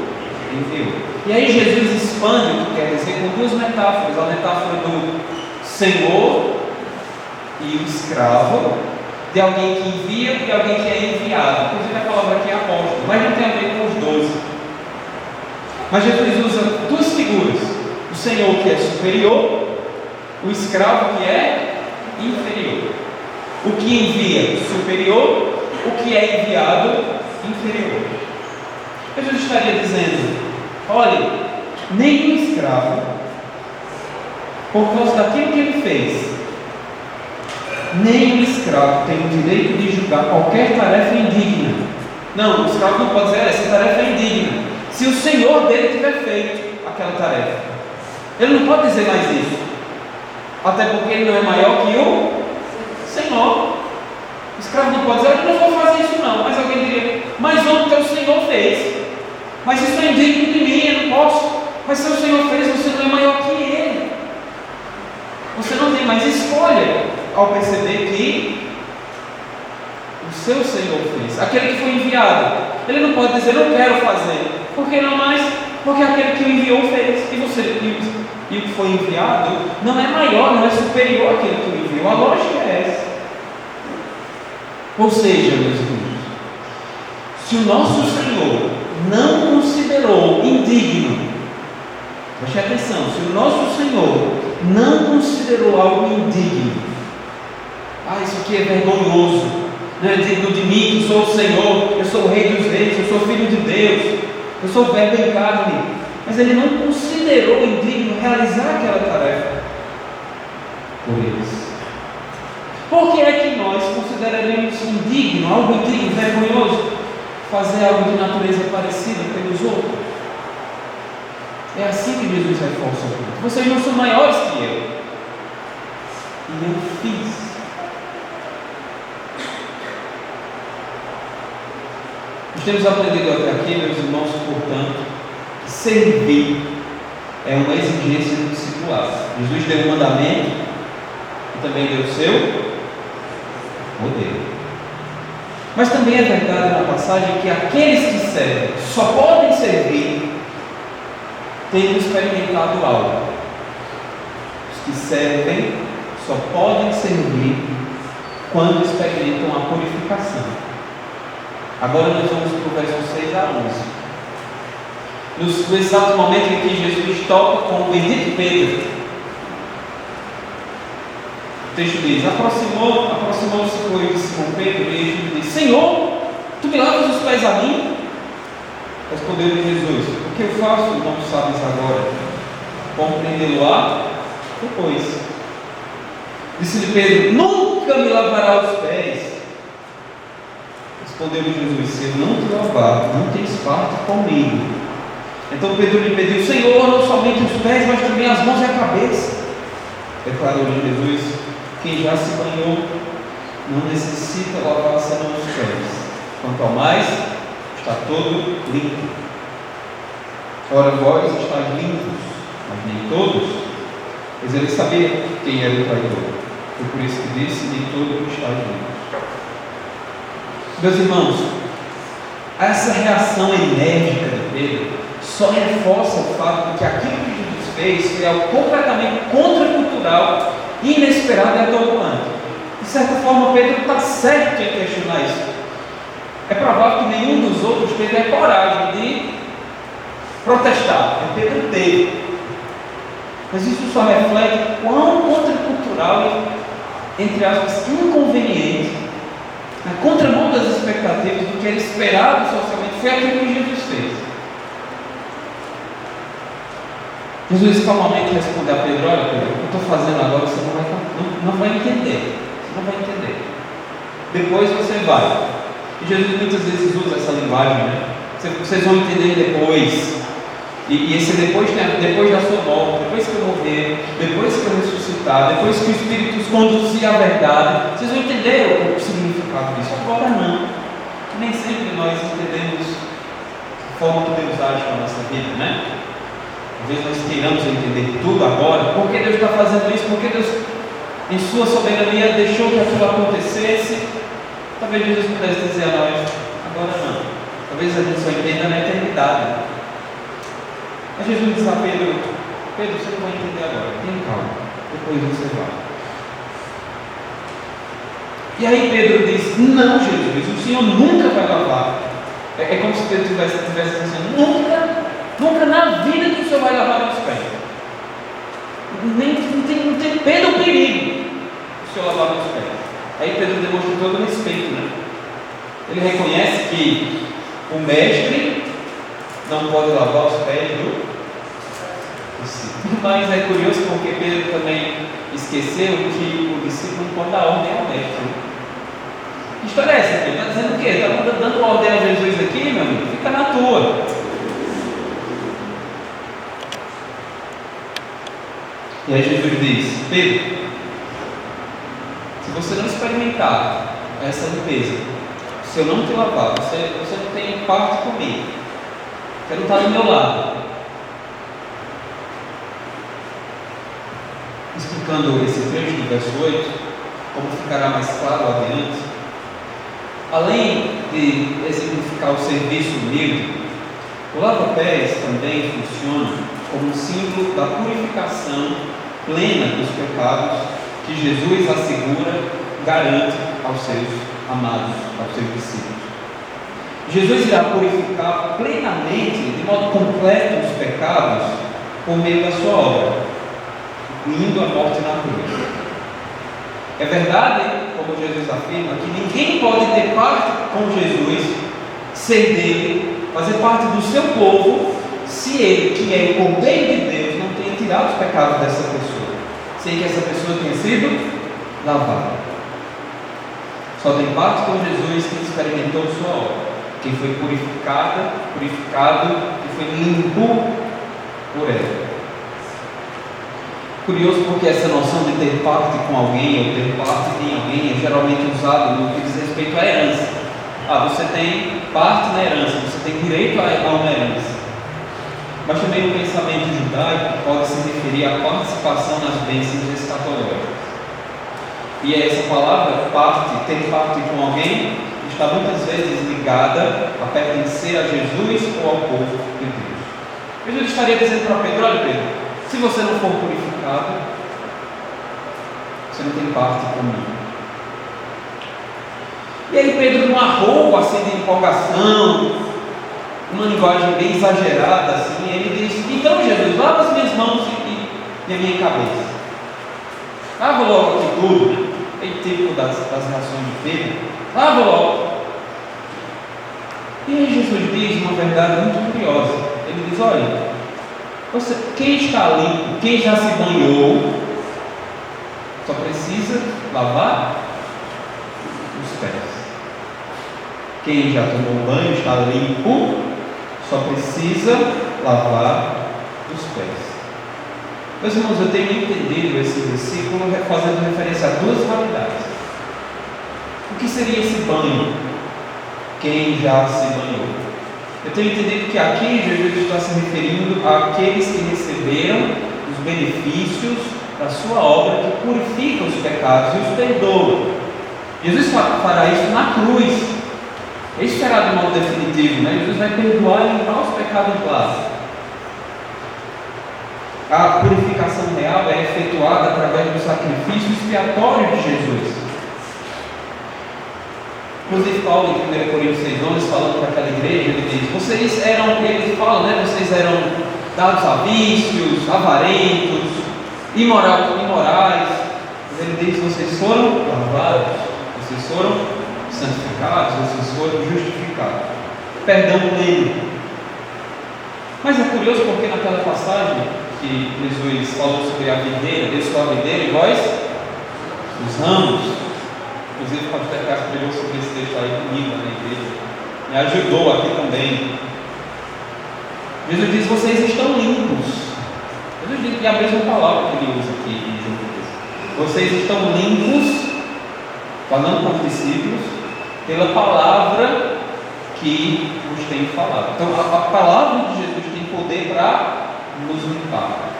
enviou. E aí Jesus expande o que quer dizer com duas metáforas: a metáfora do senhor e o escravo, de alguém que envia e de alguém que é enviado. Inclusive a palavra aqui é apóstolo, mas não tem a ver com os 12. Mas Jesus usa duas figuras: o Senhor que é superior, o escravo que é inferior. O que envia, superior; o que é enviado, inferior. Jesus estaria dizendo: olhe, nem o escravo, por causa daquilo que ele fez, nem o escravo tem o direito de julgar qualquer tarefa indigna. Não, o escravo não pode dizer: essa tarefa é indigna, se o senhor dele tiver feito aquela tarefa. Ele não pode dizer mais isso, até porque ele não é maior que o senhor. O escravo não pode dizer: eu não vou fazer isso não. Mas alguém diria: mas ontem o senhor fez, mas isso é indigno de mim, eu não posso. Mas se o senhor fez, você não é maior que ele. Você não tem mais escolha ao perceber que o seu Senhor fez, aquele que foi enviado. Ele não pode dizer: não quero fazer. Por que não mais? Porque aquele que o enviou fez. E o que foi enviado não é maior, não é superior àquele que o enviou. A lógica é essa. Ou seja, meus irmãos, se o nosso Senhor não considerou indigno, preste atenção, se o nosso Senhor não considerou algo indigno, isso aqui é vergonhoso, não é digno de mim, que sou o Senhor, eu sou o Rei dos Reis, eu sou filho de Deus, eu sou o Verbo em carne, mas ele não considerou indigno realizar aquela tarefa por eles. Por que é que nós consideraremos indigno, algo indigno, vergonhoso, fazer algo de natureza parecida pelos outros? É assim que Jesus reforça o ponto. Vocês não são maiores que eu. E eu fiz. Nós temos aprendido até aqui, meus irmãos, portanto, que servir é uma exigência do discipulado. Jesus deu um mandamento e também deu o seu modelo. Mas também é verdade na passagem que aqueles que servem só podem servir tendo experimentado algo. Os que servem só podem servir quando experimentam a purificação. Agora nós vamos para o verso 6 a 11. No exato momento em que Jesus toca com o bendito Pedro, o texto diz: aproximou-se pois de Simão Pedro e Jesus disse: Senhor, tu me lavas os pés a mim? Respondeu-lhe Jesus: o que eu faço não sabes agora, compreendê-lo-á depois. Disse-lhe Pedro: nunca me lavará os pés. Respondeu-lhe Jesus: se eu não te lavar, não tens parte comigo. Então Pedro lhe pediu: Senhor, não somente os pés, mas também as mãos e a cabeça. Declarou-lhe Jesus: quem já se banhou não necessita lavar senão os pés, quanto ao mais está todo limpo. Ora, vós estáis limpos, mas nem todos. Pois ele sabia quem era o traidor. Foi por isso que disse: nem todos estáis limpos. Meus irmãos, essa reação enérgica de Pedro só reforça o fato de que aquilo que Jesus fez foi algo completamente contracultural, inesperado e atordoante. De certa forma, Pedro está certo em questionar isso. É provável que nenhum dos outros teve a coragem de protestar. Pedro teve. Mas isso só reflete quão contracultural e, entre aspas, inconveniente, na contramão das expectativas do que era esperado socialmente, foi aquilo que Jesus fez. Jesus calmamente respondeu a Pedro: olha, Pedro, o que eu estou fazendo agora você não vai entender. Você não vai entender. Depois você vai. E Jesus muitas vezes usa essa linguagem, né? Vocês vão entender depois. E esse depois da sua morte, depois que eu morrer, depois que eu ressuscitar, depois que o Espírito os conduzir à verdade, vocês vão entender o significado disso. Agora não. Nem sempre nós entendemos a forma que Deus age com a nossa vida, né? Às vezes nós queiramos entender tudo agora. Por que Deus está fazendo isso? Por que Deus, em sua soberania, deixou que aquilo acontecesse? Talvez Jesus pudesse dizer a nós: agora não. Talvez a gente só entenda na eternidade. Mas Jesus diz a Pedro: Pedro, você não vai entender agora, tenha calma, depois você vai. E aí Pedro diz: não, Jesus, o Senhor nunca vai lavar. É como se Pedro estivesse dizendo: nunca na vida que o Senhor vai lavar os pés. Não tem Pedro o perigo o Senhor lavar os pés. Aí Pedro demonstra todo o respeito, né? Ele reconhece que o mestre não pode lavar os pés do discípulo. Mas é curioso porque Pedro também esqueceu que o discípulo não pode dar ordem ao mestre. Que história é essa? Ele está dizendo o quê? Está dando ordem a Jesus aqui, meu amigo? Fica na tua. E aí Jesus diz: Pedro, se você não experimentar essa limpeza, se eu não te lavar, você não tem parte comigo, você não está do meu lado. Explicando esse trecho do verso 8, como ficará mais claro adiante, além de exemplificar o serviço livre, O lava-pés também funciona como um símbolo da purificação plena dos pecados que Jesus assegura, garante aos seus amados, aos seus discípulos. Jesus irá purificar plenamente, de modo completo, os pecados por meio da sua obra, incluindo a morte na cruz. É verdade, como Jesus afirma, que ninguém pode ter parte com Jesus, ser dele, fazer parte do seu povo, se ele, que é o Cordeiro de Deus, não tenha tirado os pecados dessa pessoa, sem que essa pessoa tenha sido lavada. Só tem parte com Jesus quem experimentou sua obra, quem foi purificado e foi limpo por ela. Curioso porque essa noção de ter parte com alguém ou ter parte em alguém é geralmente usada no que diz respeito à herança. Você tem parte na herança, você tem direito a uma herança. Mas também o pensamento judaico pode se referir à participação nas bênçãos escatológicas. E essa palavra, parte, ter parte com alguém, está muitas vezes ligada a pertencer a Jesus ou ao povo de Deus. Jesus estaria dizendo para Pedro: olha, Pedro, se você não for purificado, você não tem parte comigo. E aí Pedro, num arrobo assim de empolgação, uma linguagem bem exagerada assim, ele diz: então Jesus, lava as minhas mãos e a minha cabeça. Lava logo aqui tudo. É típico das reações de Pedro. Lava logo. E aí Jesus diz uma verdade muito curiosa. Ele diz: olha, quem está limpo, quem já se banhou, só precisa lavar os pés. Quem já tomou banho, está limpo, só precisa lavar os pés. Meus irmãos, eu tenho entendido esse versículo fazendo referência a duas realidades. O que seria esse banho? Quem já se banhou? Eu tenho entendido que aqui Jesus está se referindo àqueles que receberam os benefícios da sua obra, que purifica os pecados e os perdoa. Jesus fará isso na cruz. Isso será de modo definitivo, né? Jesus vai perdoar e limpar os pecados clássicos. A purificação real é efetuada através do sacrifício expiatório de Jesus. Inclusive Paulo, em 1 Coríntios 6,11, falando para aquela igreja, ele diz: vocês eram, ele fala, né? Vocês eram dados a vícios, avarentos, imorais. Ele diz: vocês foram lavados, vocês foram santificados, vocês foram justificados. Perdão pleno. Mas é curioso porque naquela passagem que Jesus falou sobre a videira, Deus foi a videira e vós os ramos. Inclusive o pastor Cássio pregou sobre esse texto aí comigo na igreja, me ajudou aqui também. Jesus diz: vocês estão limpos. Jesus diz, e a mesma palavra que ele usa aqui em João: vocês estão limpos, falando com os discípulos, pela palavra que nos tem falado. Então a palavra de Jesus tem poder para nos limpar,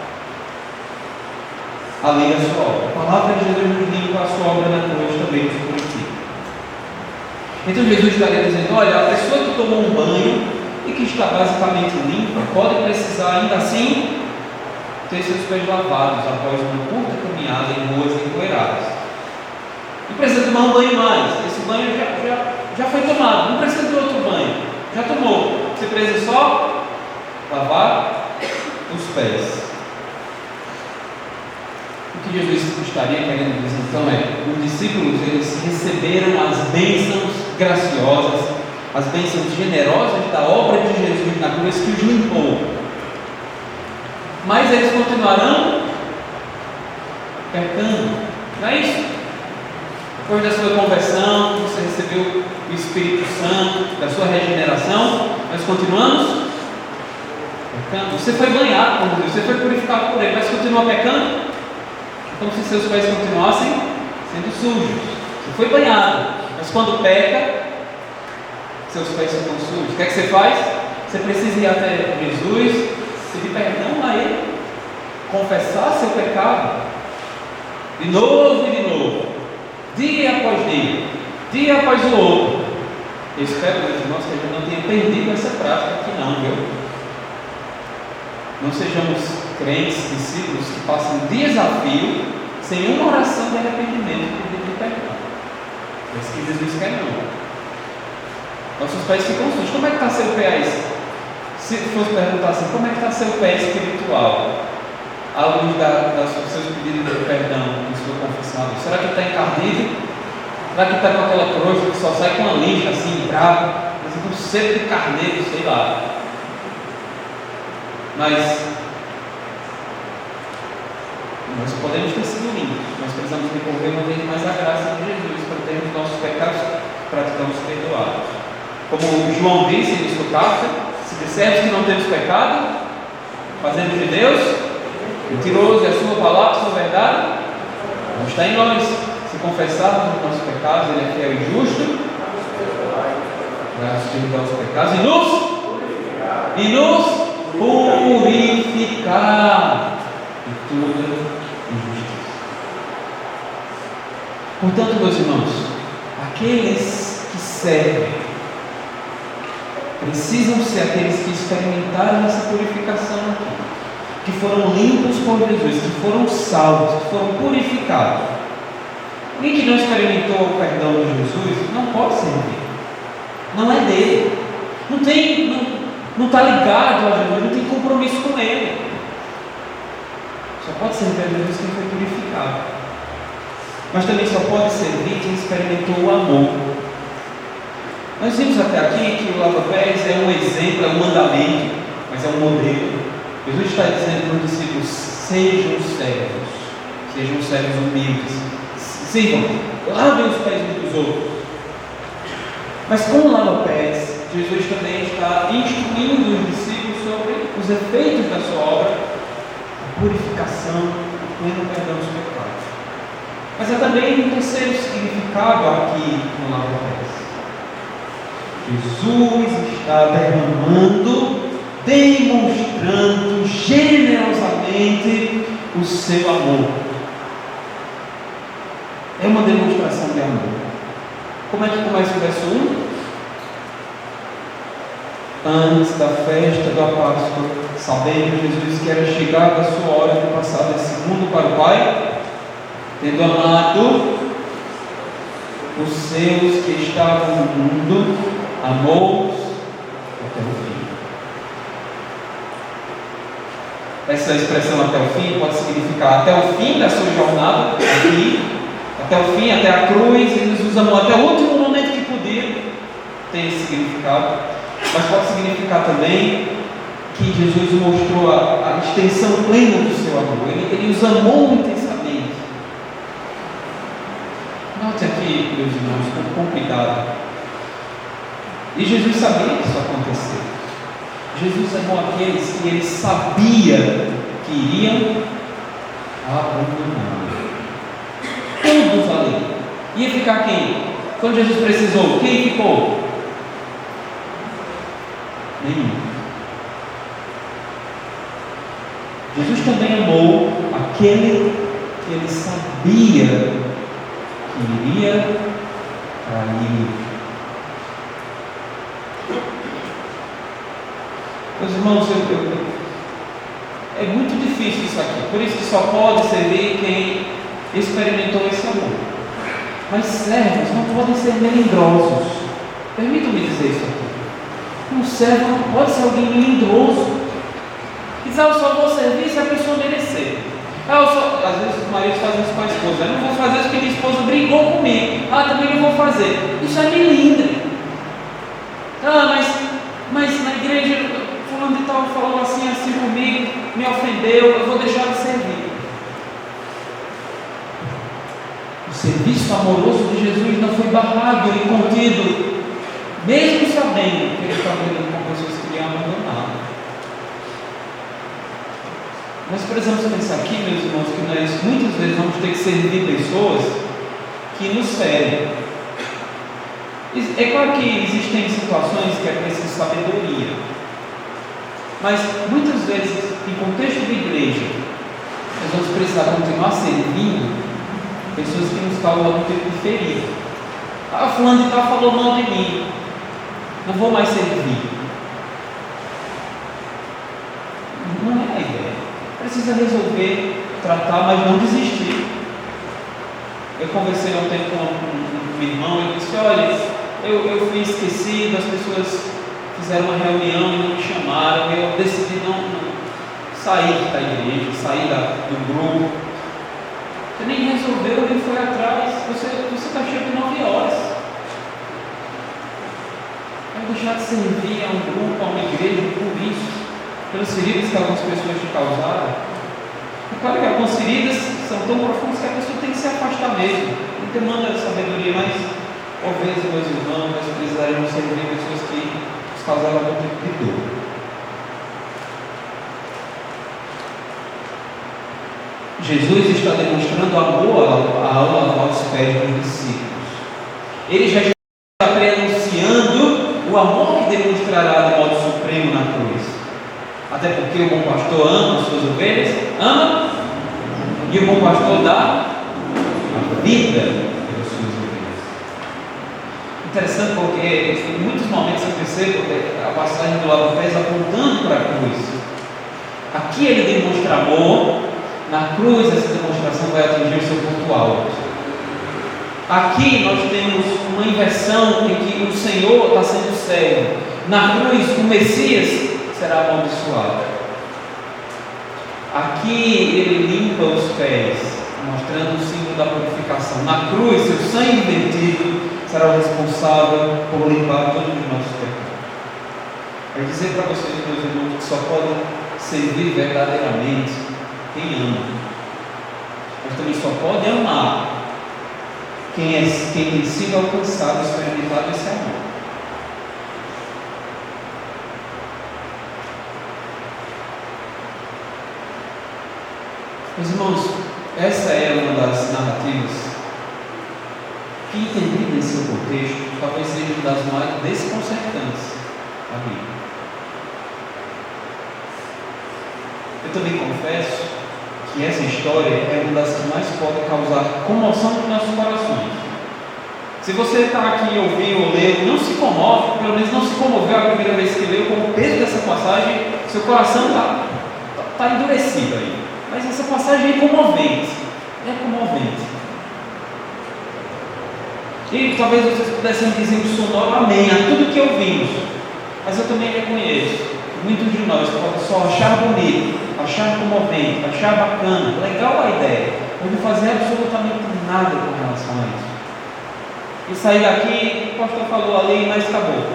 além da sua obra. A palavra de Jesus nos limpa, a sua obra na cruz também nos purifica. Então Jesus estaria dizendo: olha, a pessoa que tomou um banho e que está basicamente limpa, pode precisar ainda assim ter seus pés lavados após uma curta caminhada em ruas empoeiradas. Não precisa tomar um banho mais, esse banho já foi tomado, não precisa de outro banho, já tomou. Você precisa só lavar os pés. O que Jesus estaria querendo dizer então é: os discípulos, eles receberam as bênçãos graciosas, as bênçãos generosas da obra de Jesus na cruz que os limpou, mas eles continuarão pecando, não é isso? Depois da sua conversão, você recebeu o Espírito Santo, da sua regeneração, nós continuamos pecando. Você foi banhado por Deus, você foi purificado por Ele, mas continua pecando? Como se seus pés continuassem sendo sujos. Você foi banhado, mas quando peca, seus pés ficam sujos. O que é que você faz? Você precisa ir até Jesus, pedir perdão a Ele, confessar seu pecado, de novo e de novo, dia após dia, dia após o outro, Eu espero, meus irmãos, que a gente não tenha perdido essa prática aqui não, viu? Não sejamos crentes, discípulos que passam desafio sem uma oração de arrependimento e pedido de perdão. É isso que Jesus quer não. Nossos pés ficam sujos. Como é que está seu pé aí? Se fosse perguntar assim, como é que está seu pé espiritual? À luz dos seus pedidos de perdão em sua confissão. Será que está encardido? Será que está com aquela crosta que só sai com uma lixa assim, bravo? Mas com um cedo de carneiro, sei lá. Mas nós podemos ter sido limpos. Nós precisamos recorrer uma vez mais à graça de Jesus para termos nossos pecados praticamos perdoados. Como João disse em sua carta, se dissermos que não temos pecado, fazemos de Deus mentiroso e a sua palavra, sua verdade, não está em nós. Se confessarmos os nossos pecados, Ele é fiel e justo para nos perdoar os pecados e nos purificar de toda injustiça. Portanto, meus irmãos, aqueles que servem precisam ser aqueles que experimentaram essa purificação aqui, que foram limpos por Jesus, que foram salvos, que foram purificados. Alguém que não experimentou o perdão de Jesus não pode servir, não é dele, não está ligado a Jesus, não tem compromisso com Ele. Só pode servir a Jesus quem foi purificado. Mas também só pode servir quem experimentou o amor. Nós vimos até aqui que o lava-pés é um exemplo, é um mandamento, mas é um modelo. Jesus está dizendo para os discípulos: sejam servos humildes, sirvam, lavem os pés uns dos outros. Mas com o lava-pés, Jesus também está instruindo os discípulos sobre os efeitos da sua obra, a purificação, o pleno perdão dos pecados. Mas há também um terceiro significado aqui no lava-pés. Jesus está derramando, demonstrando generosamente o seu amor. É uma demonstração de amor. Como é que começa o verso 1? Antes da festa da Páscoa, sabendo Jesus que era chegada a sua hora de passar desse mundo para o Pai, tendo amado os seus que estavam no mundo, amou-os até o fim. Essa expressão até o fim pode significar até o fim da sua jornada aqui, até o fim, até a cruz. Ele nos amou até o último momento que podia ter esse significado, mas pode significar também que Jesus mostrou a extensão plena do seu amor. Ele os amou intensamente. Note aqui, meus irmãos, com cuidado. E Jesus sabia que isso ia acontecer. Jesus amou aqueles que ele sabia que iriam abandonar. Todos ali. Ia ficar quem? Quando Jesus precisou, quem ficou? Nenhum. Jesus também amou aquele que ele sabia que iria trair. Meus irmãos, é muito difícil isso aqui, por isso que só pode servir quem experimentou esse amor. Mas servos não podem ser melindrosos. Permitam-me dizer isso aqui. Um servo não pode ser alguém melindroso. Diz: eu só vou servir se a pessoa merecer. Às vezes os maridos fazem isso com a esposa: eu não vou fazer isso porque minha esposa brigou comigo. Também não vou fazer. Isso é melindre. Mas na igreja fulano de tal falou assim comigo, me ofendeu, eu vou deixar de servir. O serviço amoroso de Jesus não foi barrado e contido, mesmo sabendo que ele estava lidando com pessoas que iam abandonar. Nós precisamos pensar aqui, meus irmãos, que nós muitas vezes vamos ter que servir pessoas que nos ferem. É claro que existem situações que é preciso sabedoria, mas muitas vezes, em contexto de igreja, nós vamos precisar continuar servindo pessoas que nos causam algum tipo de ferida. Fulano de tal falou mal de mim. não vou mais servir. Não é a ideia. Precisa resolver, tratar, mas não desistir. Eu conversei há um tempo com um irmão, ele disse: olha, eu fui esquecido, as pessoas fizeram uma reunião e não me chamaram, eu decidi não sair da igreja, sair do grupo. Você nem resolveu, nem foi atrás, você está cheio de 9 horas. Vai deixar de servir a um grupo, a uma igreja, por isso, pelas feridas que algumas pessoas te causaram. É claro que algumas feridas são tão profundas que a pessoa tem que se afastar mesmo. Não demanda sabedoria, mas talvez, meus irmãos, nós precisaremos servir pessoas que nos causaram algum tipo de dor. Jesus está demonstrando amor aos pés dos discípulos. Ele já está preanunciando o amor que demonstrará de modo supremo na cruz. Até porque o bom pastor ama as suas ovelhas, ama, e o bom pastor dá a vida pelas suas ovelhas. Interessante porque em muitos momentos eu percebo a passagem do lado do pés apontando para a cruz. Aqui ele demonstra amor, na cruz essa demonstração vai atingir o seu ponto alto. Aqui nós temos uma inversão em que o Senhor está sendo servo. Na cruz o Messias será amaldiçoado. Aqui ele limpa os pés, mostrando o símbolo da purificação. Na cruz, seu sangue vertido será o responsável por limpar todos os nossos pecados. Quero dizer para vocês, meus irmãos, que só podem servir verdadeiramente quem ama. Mas também só pode amar quem tem sido alcançado, experimentado esse amor. Meus irmãos, essa é uma das narrativas que, entendida em seu contexto, talvez seja uma das mais desconcertantes da Bíblia. Eu também confesso que essa história é uma das que mais pode causar comoção nos nossos corações. Se você está aqui e ouviu ou leu, não se comove, pelo menos não se comoveu a primeira vez que leu, com o peso dessa passagem, seu coração está endurecido aí. Mas essa passagem é comovente. É comovente. E talvez vocês pudessem dizer um sonoro amém a tudo que ouvimos. Mas eu também reconheço que muitos de nós podem só achar bonito, achar comovente, achar bacana, legal a ideia, mas não fazer absolutamente nada com relação a isso. E sair daqui, o pastor falou ali, mas acabou.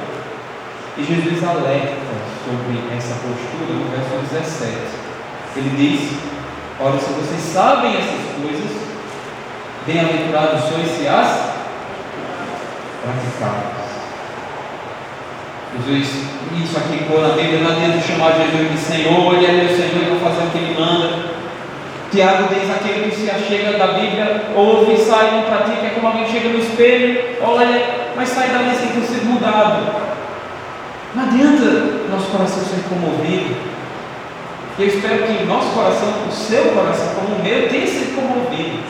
E Jesus alerta sobre essa postura no verso 17. Ele diz: ora, se vocês sabem essas coisas, bem-aventurados sois se as praticarem. Jesus, isso aqui pôr na Bíblia, não adianta chamar Jesus de Senhor, Ele é meu Senhor, eu vou fazer o que Ele manda. Tiago diz: aquele que se achega da Bíblia, ouve, sai, não pratica, é como alguém chega no espelho, olha, mas sai dali sem ter sido mudado. Não adianta nosso coração ser comovido. Eu espero que nosso coração, o seu coração, como o meu, tenha sido comovido.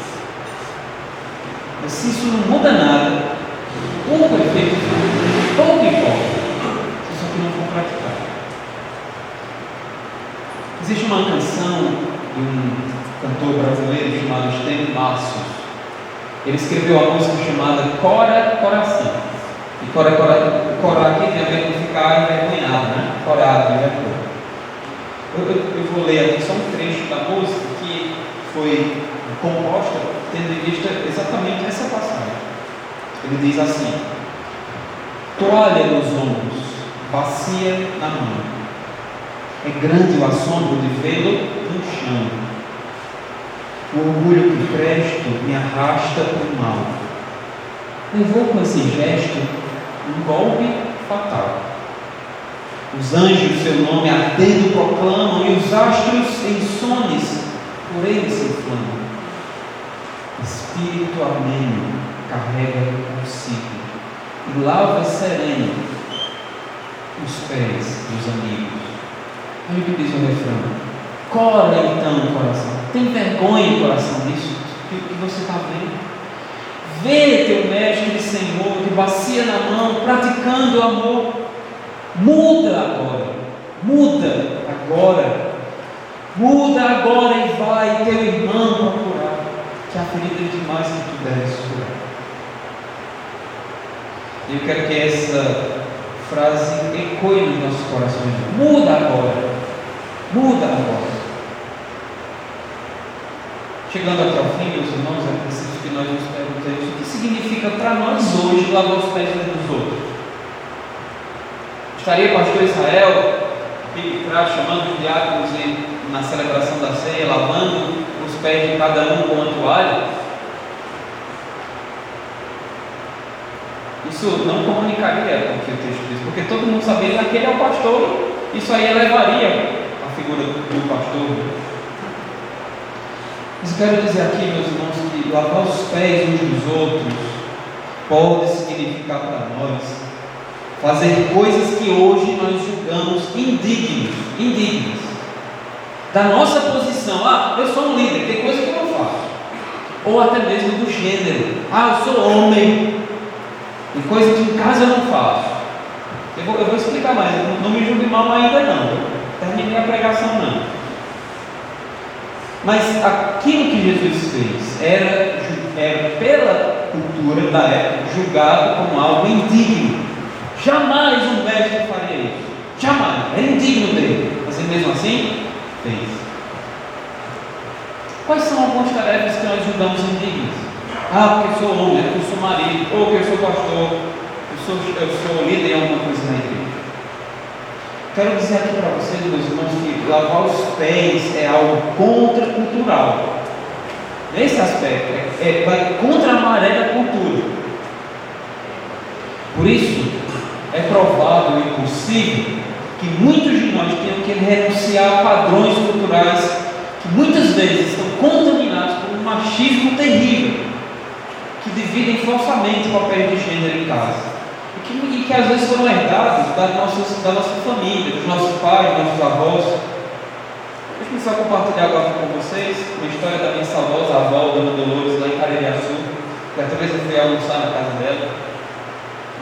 Mas se isso não muda nada, pouco efeito, pouco importa, se isso aqui não for praticado. Existe uma canção de um cantor brasileiro chamado Estênio Márcio. Ele escreveu uma música chamada Cora Coração. E Cora aqui tem a ver com ficar envergonhado, né? Corado, envergonhado. Eu vou ler aqui só um trecho da música que foi composta tendo em vista exatamente essa passagem. Ele diz assim: toalha nos ombros, bacia na mão, é grande o assombro de vê-lo no chão. O orgulho que presto me arrasta para o mal. Levou com esse gesto um golpe fatal. Os anjos seu nome ardendo proclamam, e os astros insones por ele se inflamam. Espírito ameno carrega consigo e lava sereno os pés dos amigos. Olha o que diz o refrão: cora então o coração. Tem vergonha, coração, disso que você está vendo? Vê teu mestre Senhor de bacia na mão, praticando o amor. Muda agora. Muda agora. Muda agora e vai teu irmão procurar, que a ferida é demais que tu deves curar. Eu quero que essa frase ecoe nos nossos corações. Muda agora. Muda agora. Chegando até o fim, meus irmãos, é preciso que nós nos perguntemos o que significa para nós hoje lavar os pés uns dos outros. Estaria o pastor Israel chamando os diáconos na celebração da ceia, lavando os pés de cada um com uma toalha? Isso não comunicaria com o que o texto diz, porque todo mundo saberia que aquele é o pastor. Isso aí elevaria a figura do pastor. Mas quero dizer aqui, meus irmãos, que lavar os pés uns dos outros pode significar para nós fazer coisas que hoje nós julgamos indignas da nossa posição. Eu sou um líder, tem coisa que eu não faço. Ou até mesmo do gênero. Eu sou homem, tem coisa que em casa eu não faço. Eu vou explicar mais, não me julgue mal ainda não. Terminei a pregação não. Mas aquilo que Jesus fez era pela cultura da época julgado como algo indigno. Jamais um mestre faria isso. Jamais. Era indigno dele. Mas ele mesmo assim fez. Quais são algumas tarefas que nós julgamos indignas? Porque eu sou homem, porque eu sou marido, ou que eu sou pastor, eu sou líder em alguma coisa na igreja. Quero dizer aqui para vocês, meus irmãos, que lavar os pés é algo contracultural. Nesse aspecto, vai contra a maré da cultura. Por isso, é provável e possível que muitos de nós tenham que renunciar a padrões culturais que muitas vezes estão contaminados por um machismo terrível, que dividem falsamente papéis de gênero em casa. E que às vezes foram herdados da nossa família, dos nossos pais, dos nossos avós. Deixa eu só compartilhar agora com vocês uma história da minha saudosa avó, Dona Dolores, lá em Caririaçu. Certa vez eu fui almoçar na casa dela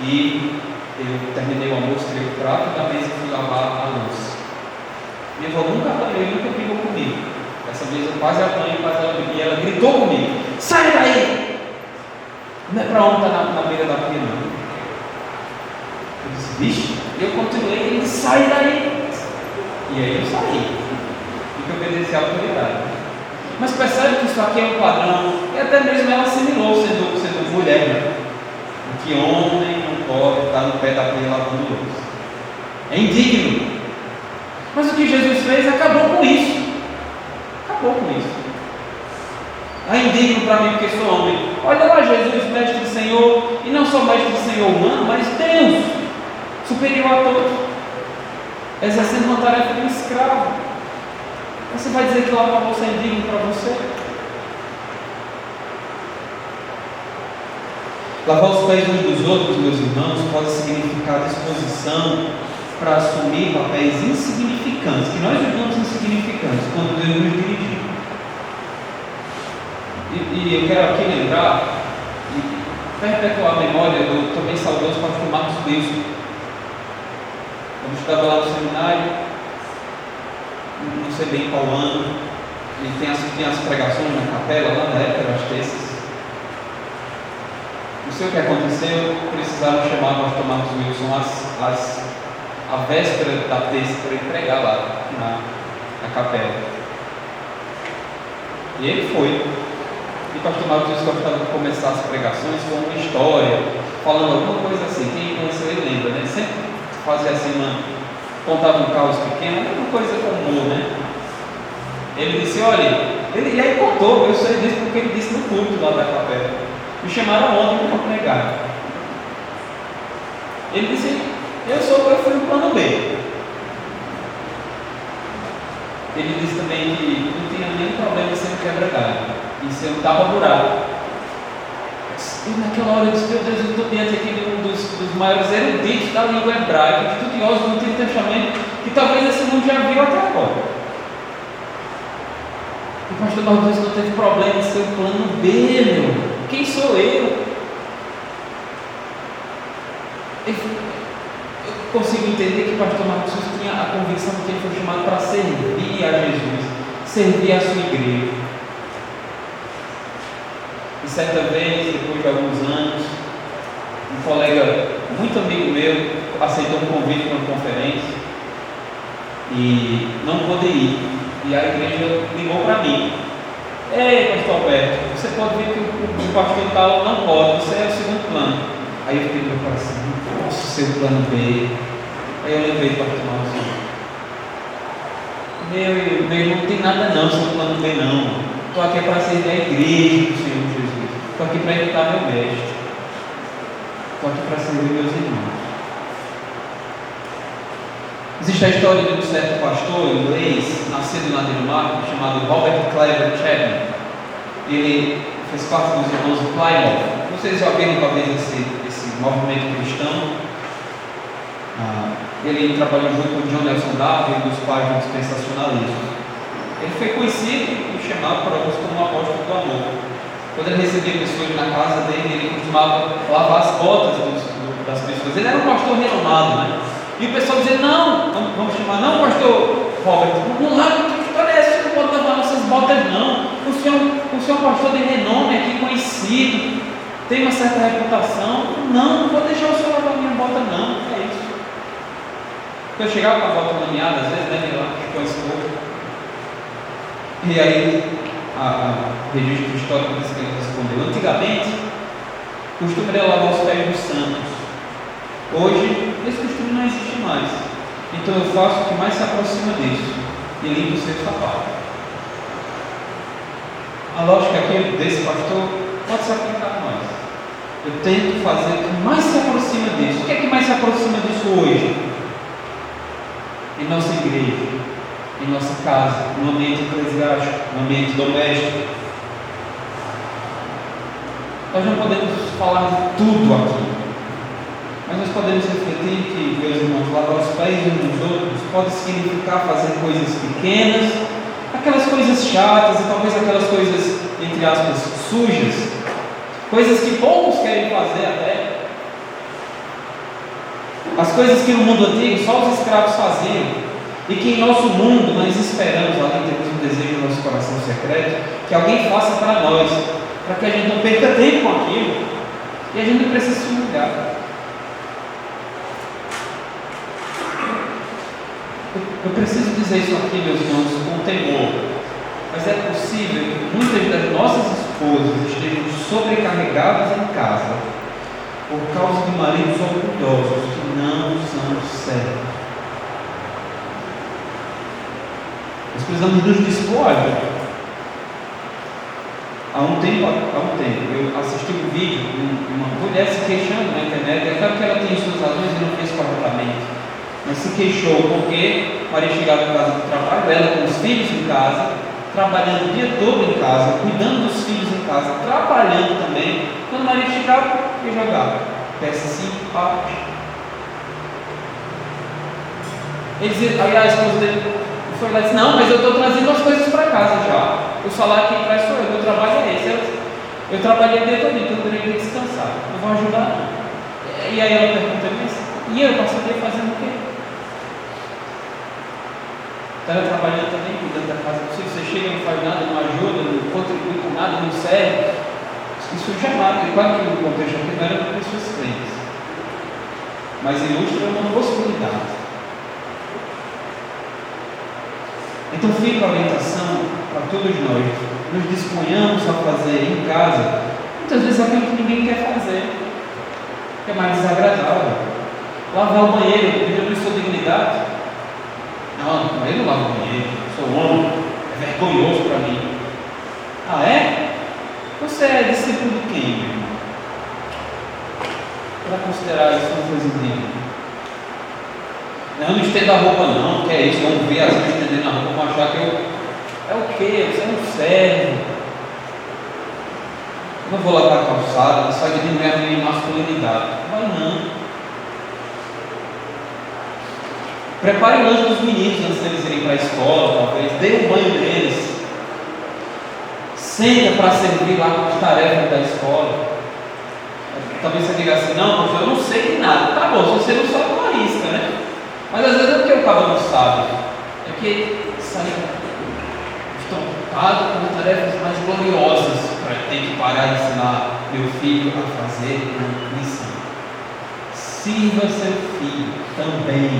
e eu terminei o almoço, tirei o prato da mesa e fui lavar a louça. Minha avó nunca apanhou e nunca brigou comigo. Dessa vez eu quase apanhei, e ela gritou comigo: sai daí! Não é para onde estar na beira da pia, não. Eu disse: vixe, e eu continuei, ele: sai daí! E aí eu saí, e que obedecer à autoridade. Mas percebe que isso aqui é um padrão, e até mesmo ela assimilou sendo mulher, né? Que homem não pode estar no pé da pia lavando louça. É indigno. Mas o que Jesus fez acabou com isso. Acabou com isso. É indigno para mim porque sou homem. Olha lá Jesus, mestre do Senhor, e não só mestre do Senhor humano, mas Deus, superior a todos, exercendo uma tarefa de um escravo. Você vai dizer que lavar a louça é indigno para você? Lavar os pés uns dos outros, meus irmãos, pode significar disposição para assumir papéis insignificantes, que nós julgamos insignificantes, quando Deus nos dirigiu. E eu quero aqui lembrar e perpetuar a memória do também saudoso pastor Marcos Bispo. Quando estava lá no seminário, não sei bem qual ano, ele tinha as pregações na capela, lá na época, as terças. Não sei o que aconteceu, precisaram chamar o pastor Marcos Wilson a véspera da terça para ele pregar lá na capela. E ele foi. E o pastor Marcos Wilson gostava de começar as pregações com uma história, falando alguma coisa assim. Quem conheceu ele lembra, né? Sempre fazia assim, contava um caos pequeno, uma coisa com humor, né? Ele disse: olha, e aí contou, eu sei disso porque ele disse no culto lá da capela. Me chamaram ontem para pregar. Ele disse: eu fui no plano B. Ele disse também que não tinha nenhum problema em ser um quebra-galho, em ser um tapa-buraco. E naquela hora eu disse: meu Deus, eu estou diante aqui de um dos maiores eruditos da língua hebraica, estudiosos do Antigo Testamento, que talvez esse mundo já viu até agora. O pastor Marcos não teve problema em ser o plano B, meu. Quem sou eu? consigo entender que o pastor Marcos tinha a convicção de que ele foi chamado para servir a Jesus, servir a sua igreja. E certa vez, depois de alguns anos, um colega muito amigo meu aceitou um convite para uma conferência e não pôde ir. E a igreja ligou para mim: ei, pastor Alberto, você pode ver que o pastor tal não pode, você é o segundo plano. Aí eu fiquei no meu coração: não posso ser o plano B. Aí eu lembrei do pastor Marcos: meu irmão, não tem nada não, seu plano B não. Estou aqui para servir a igreja do Senhor Jesus. Estou aqui para imitar meu mestre. Estou aqui para servir meus irmãos. Existe a história de um certo pastor inglês, nascido na Dinamarca, chamado Robert Clever Chapman. Ele fez parte dos irmãos do Plymouth. Vocês já viram talvez esse movimento cristão? Ele trabalhou junto com John Nelson Darby, um dos pais do dispensacionalismo. Ele foi conhecido e chamado por alguns como o apóstolo do amor. Quando ele recebia pessoas na casa dele, ele costumava lavar as botas das pessoas. Ele era um pastor renomado, né? E o pessoal dizia: não, vamos chamar, não, pastor Robert, não lave, que história é essa? Você não pode lavar nossas botas, não. O senhor é um pastor de renome aqui, conhecido, tem uma certa reputação. Não vou deixar o senhor lavar minha bota, não. É isso. Eu chegava com a bota lameada, às vezes, né, lá, com esse povo. E aí, o registro histórico diz que ele respondeu: antigamente, o costume era lavar os pés dos santos. Hoje, esse costume não existe mais. Então eu faço o que mais se aproxima disso e limpo o seu sapato. A lógica aqui desse pastor pode se aplicar a nós. Eu tento fazer o que mais se aproxima disso. O que é que mais se aproxima disso hoje? Em nossa igreja, em nossa casa, no ambiente eclesiástico, no ambiente doméstico. Nós não podemos falar de tudo aqui, mas nós podemos refletir que, meus irmãos, lavar os pés uns dos outros pode significar fazer coisas pequenas, aquelas coisas chatas e talvez aquelas coisas, entre aspas, sujas, coisas que poucos querem fazer até. As coisas que no mundo antigo só os escravos faziam e que em nosso mundo nós esperamos, além de termos um desejo no nosso coração secreto, que alguém faça para nós, para que a gente não perca tempo com aquilo e a gente não precise se humilhar. Eu preciso dizer isso aqui, meus irmãos, com temor, mas é possível que muitas das nossas esposas estejam sobrecarregadas em casa por causa de maridos orgulhosos que não são sérios. Nós precisamos nos dispor a isso. Há um tempo eu assisti um vídeo de uma mulher se queixando na internet. É claro que ela tem suas razões e não fez corretamente, mas se queixou porque o marido chegava em casa do trabalho, ela com os filhos em casa, trabalhando o dia todo em casa, cuidando dos filhos em casa, trabalhando também. Quando o marido chegava, ia jogar PS5, ele dizia, aí a esposa dele foi lá e disse: não, mas eu estou trazendo as coisas para casa já, o salário que traz sou eu, meu trabalho é esse. Eu trabalhei o dia todo, então eu deveria descansar, não vou ajudar não. E aí ela pergunta: mas e eu passaria fazendo o quê? Estava trabalhando também, cuidando da casa. Você chega e não faz nada, não ajuda, não contribui com nada, não serve. Isso jamais, claro que no contexto aqui não era para pessoas crentes, mas ilustra uma possibilidade. Então fica a orientação para todos nós: nos disponhamos a fazer em casa, muitas vezes aquilo que ninguém quer fazer, que é mais desagradável. Lavar o banheiro, eu não sou dignidade. Não, mas eu não lavo o banheiro, sou homem, é vergonhoso para mim. Ah, é? Você é discípulo de quem, meu irmão? Para considerar isso uma coisa digna. Não estenda a roupa não, que é isso, vamos ver as vezes estendendo a roupa, vão achar que eu... É o quê? Você não serve. Eu não vou lavar a calçada, isso vai diminuir a minha masculinidade. Vai não. Prepare o lanche dos meninos antes deles irem para a escola, talvez. Dê um banho neles. Senta para servir lá com as tarefas da escola. Talvez você diga assim: não, mas eu não sei de nada. Tá bom, se você não sabe, não arrisca, né? Mas às vezes é porque o cabo não sabe, é que sai estampado com tarefas mais gloriosas para ter que parar de ensinar meu filho a fazer uma missão. Sirva seu filho também.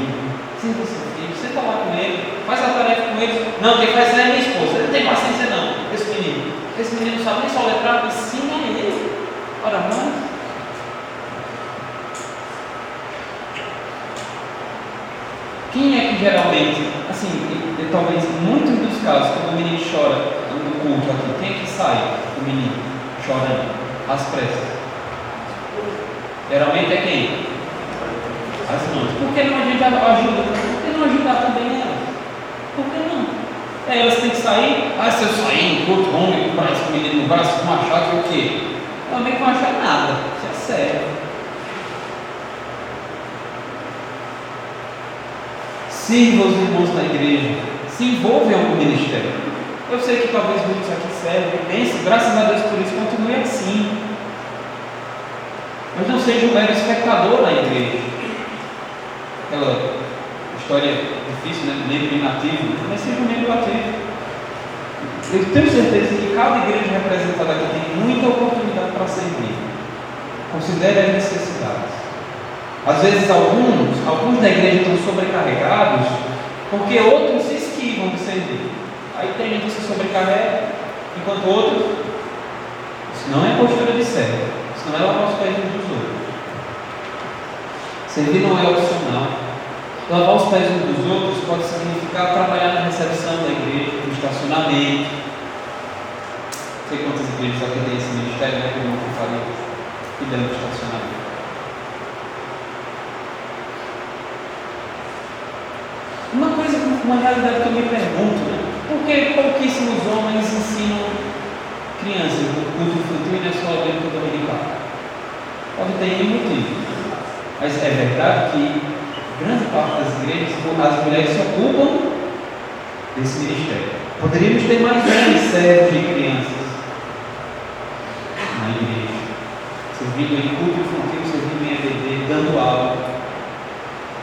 Sirva seu filho, senta lá com ele, faz a tarefa com ele. Não, quem faz isso é minha esposa, ele não tem paciência não, esse menino não sabe nem soletrar, ensina ele. Ora mais. Quem é que geralmente, assim, talvez em muitos dos casos, quando o menino chora no culto aqui, quem é que sai o menino chorando às pressas? Geralmente é quem? As mães. Por que não a gente ajuda? Por que não ajudar também elas? Por que não? Elas têm que sair. Ah, se eu sair no culto, homem, com o braço, com o menino no braço, com machado, o quê? Também com machado nada. Isso é sério. Sirva os irmãos da igreja, se envolvam em algum ministério. Eu sei que talvez muitos aqui servem, pensem, graças a Deus por isso, continue assim. Mas não seja um mero espectador na igreja. Aquela história difícil, né? Membro inativo, mas seja um membro ativo. Eu tenho certeza que cada igreja representada aqui tem muita oportunidade para servir. Considere as necessidades. Às vezes alguns da igreja estão sobrecarregados porque outros se esquivam de servir. Aí tem gente que se sobrecarrega, enquanto outros, isso não é postura de servo, isso não é lavar os pés uns dos outros. Servir não é opcional. Lavar os pés uns dos outros pode significar trabalhar na recepção da igreja, no estacionamento. Não sei quantas igrejas aqui tem esse ministério, né? Que eu não falei, cuidando do estacionamento. Uma realidade que eu me pergunto, né? Por que pouquíssimos homens ensinam crianças no culto infantil e na escola bíblica dominical? Pode ter um motivo, mas é verdade que grande parte das igrejas, as mulheres se ocupam desse ministério. Poderíamos ter mais homens servos de crianças na igreja, servindo em culto infantil, servindo em EBD, dando aula.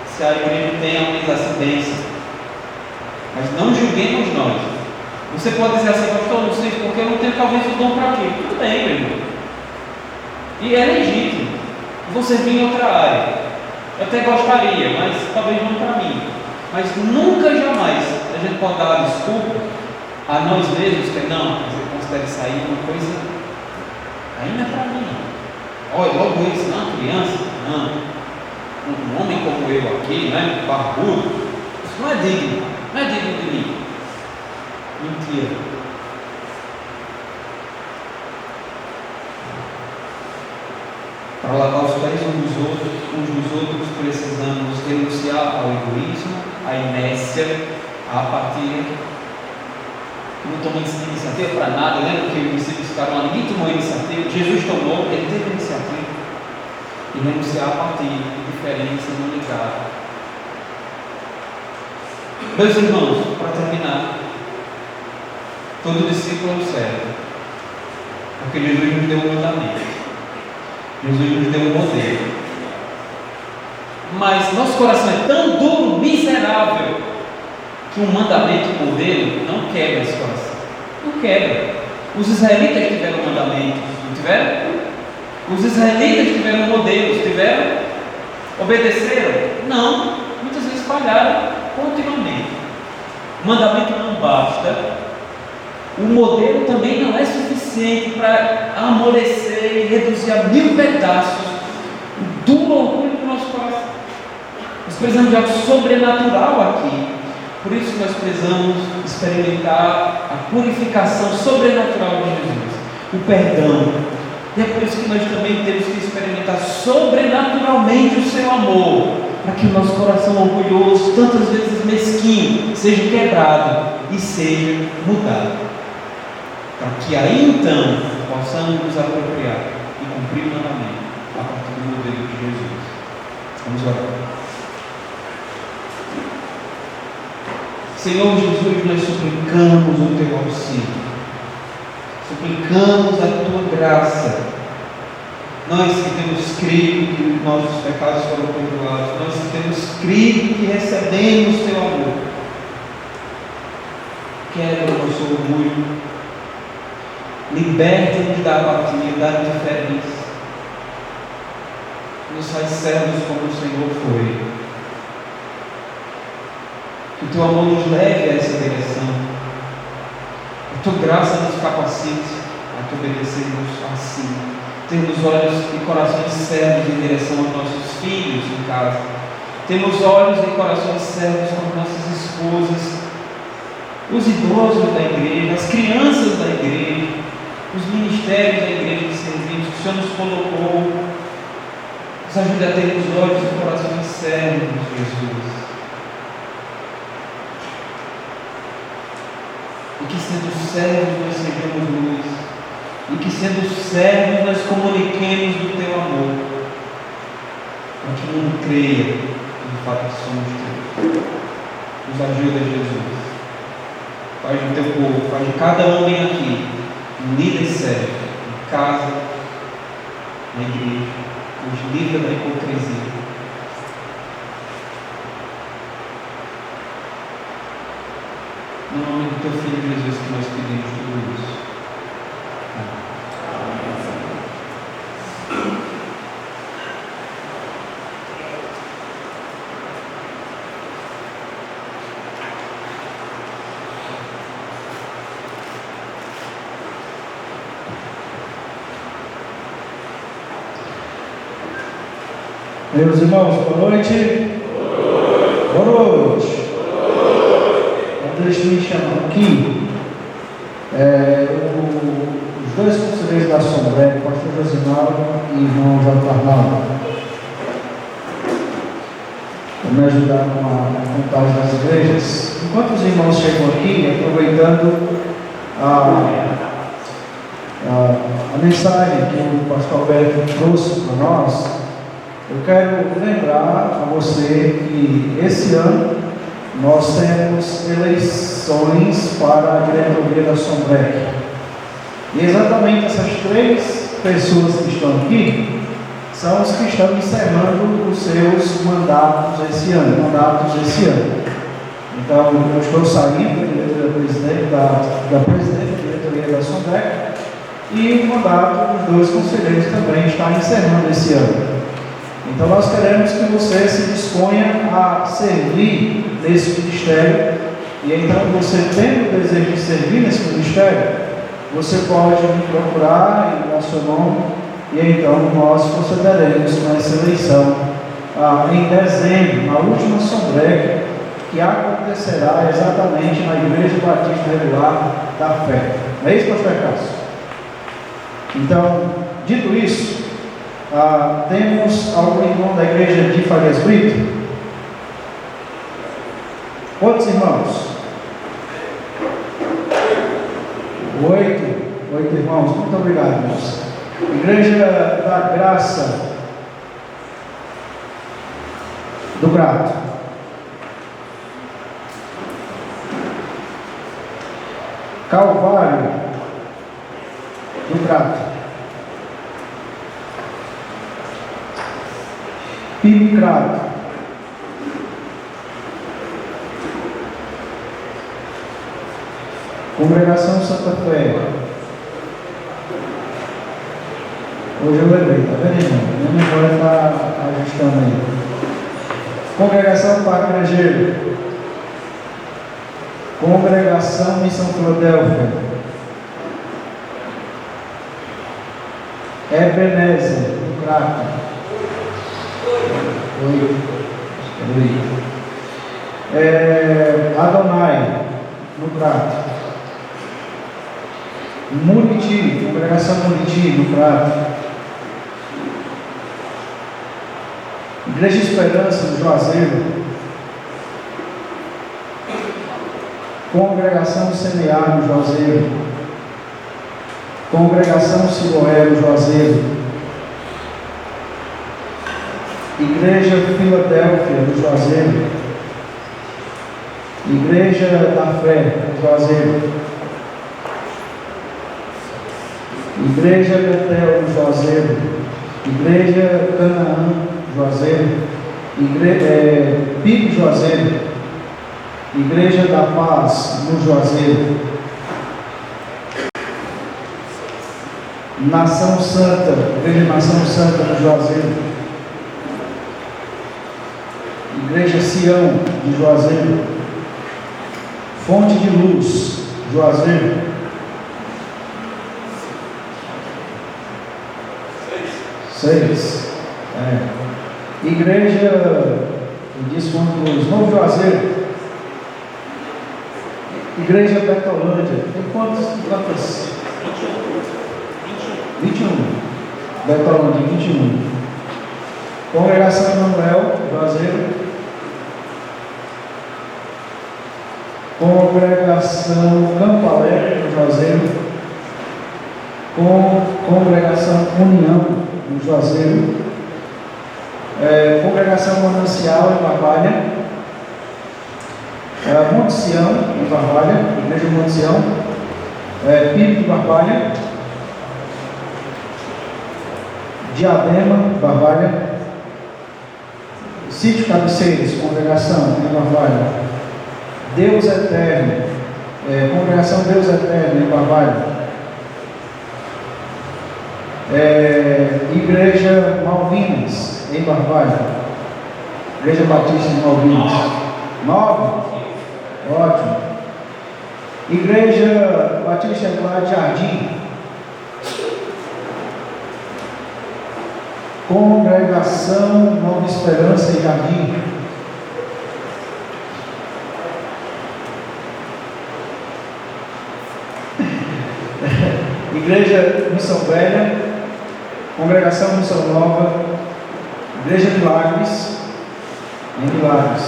Se a igreja tem algumas acidências, mas não julguemos nós. Você pode dizer assim, pastor, não sei porque eu não tenho talvez o dom para quê. Tudo bem, meu irmão. E é legítimo. Vou servir em outra área. Eu até gostaria, mas talvez não para mim. Mas nunca, jamais, a gente pode dar uma desculpa a nós mesmos, que não, você considera sair uma coisa, aí não é para mim. Olha, logo eu ensinar uma criança, não. Um homem como eu aqui, né, barbudo, isso não é digno de mim. Mentira. Para lavar os pés uns dos outros, precisamos renunciar ao egoísmo, à inércia, à apatia. Não tomou iniciativa para nada. Lembra que os discípulos ficaram lá, ninguém tomou iniciativa. Jesus tomou, ele teve iniciativa. E renunciar à apatia, indiferença, não ligar. Meus irmãos, para terminar, todo discípulo é um servo, porque Jesus nos deu um mandamento, Jesus nos deu um modelo, mas nosso coração é tão duro, miserável, que um mandamento, um modelo, não quebra esse coração, não quebra. Os israelitas tiveram mandamentos, não tiveram? Os israelitas tiveram modelos, tiveram? Obedeceram? Não, muitas vezes falharam continuamente. O mandamento não basta, o modelo também não é suficiente para amolecer e reduzir a 1000 pedaços o duro orgulho do nosso coração. Nós precisamos de algo sobrenatural aqui. Por isso nós precisamos experimentar a purificação sobrenatural de Jesus, o perdão. E é por isso que nós também temos que experimentar sobrenaturalmente o seu amor, para que o nosso coração orgulhoso, tantas vezes mesquinho, seja quebrado e seja mudado. Para que aí então possamos nos apropriar e cumprir o mandamento a partir do modelo de Jesus. Vamos orar. Senhor Jesus, nós suplicamos o teu auxílio. Suplicamos a tua graça, nós que temos crido que nossos pecados foram perdoados, nós que temos crido que recebemos Teu amor, quebra o nosso orgulho, liberta-nos da apatia, da indiferença, nos faz servos como o Senhor foi. Que o Teu amor nos leve a essa direção, a Tua graça nos capacite a Te obedecermos assim, termos olhos e corações servos em direção aos nossos filhos em casa, temos olhos e corações servos com nossas esposas, os idosos da igreja, as crianças da igreja, os ministérios da igreja de serviço que o Senhor nos colocou. Nos ajude a termos olhos e corações servos, Jesus. E que sendo servos nós sejamos luz. E que sendo servos nós comuniquemos do Teu amor. Para que o mundo creia que de fato somos Teus. Nos ajuda, Jesus. Faz do Teu povo, faz de cada homem aqui um líder servo, em casa, na igreja, nos livra da hipocrisia. No nome do Teu Filho Jesus que nós pedimos tudo isso.
Meus irmãos, boa noite. Boa noite. Deixa eu me chamar aqui. Os dois conselheiros da Assembleia, o pastor Josinaldo e o irmão João Arnaldo, vão me ajudar com a contagem das igrejas. Enquanto os irmãos chegam aqui, aproveitando a mensagem que o pastor Alberto trouxe para nós, eu quero lembrar a você que esse ano nós temos eleições para a diretoria da Sombrec. E exatamente essas 3 pessoas que estão aqui são os que estão encerrando os seus mandatos esse ano. Então, eu estou saindo da presidente da diretoria da Sombrec e o mandato dos 2 conselheiros também está encerrando esse ano. Então nós queremos que você se disponha a servir nesse ministério, e então você tendo o desejo de servir nesse ministério, você pode me procurar e dar seu nome, e então nós procederemos com essa eleição em dezembro, na última Sombrec, que acontecerá exatamente na Igreja Batista Regular da Fé. Não é isso, pastor Cássio? Então, dito isso, temos algum irmão da igreja de Farias Brito? Quantos irmãos? 8 irmãos. Muito obrigado, irmãos. Igreja da Graça do Grato. Calvário do Grato. Pimicrato. Congregação Santa Fé. Hoje eu lembrei, tá vendo, irmão? Minha memória está ajustando aí. Congregação Pacrageiro. Congregação Missão Filadélfia. Ebenezer, do Crato. Adonai, no Crato. Muriti, congregação Muriti, no Crato. Igreja Esperança, do Juazeiro. Congregação Semear, no Juazeiro. Congregação Siloé, no Juazeiro. Igreja Filadélfia, do Juazeiro. Igreja da Fé, do Juazeiro. Igreja Betel, do Juazeiro. Igreja Canaã, Juazeiro, Pico Juazeiro, Igreja da Paz, no Juazeiro, Nação Santa, Igreja Nação Santa, no Juazeiro, Igreja Sião, de Juazeiro, Fonte de Luz, Juazeiro, seis. Igreja, eu disse Fonte de Luz, Novo Juazeiro, Igreja Betolândia, tem quantas? 21. Betolândia, 21. Congregação Emanuel, Juazeiro. Congregação Campo Alegre, no Juazeiro. Congregação União, no Juazeiro. Congregação Manancial, em Barbalha. Monte Sião, em Barbalha. Igreja Monte Sião. Pico de Barbalha. Diadema, Barbalha. Sítio Cabeceiras, congregação em Barbalha. Deus Eterno, congregação Deus Eterno em Barbalha. Igreja Malvinas em Barbalha. Igreja Batista de Malvinas. 9? Ótimo. Igreja Batista Anglar de Jardim. Congregação Nova Esperança em Jardim. Igreja Missão Velha, Congregação Missão Nova, Igreja Milagres, em Milagres.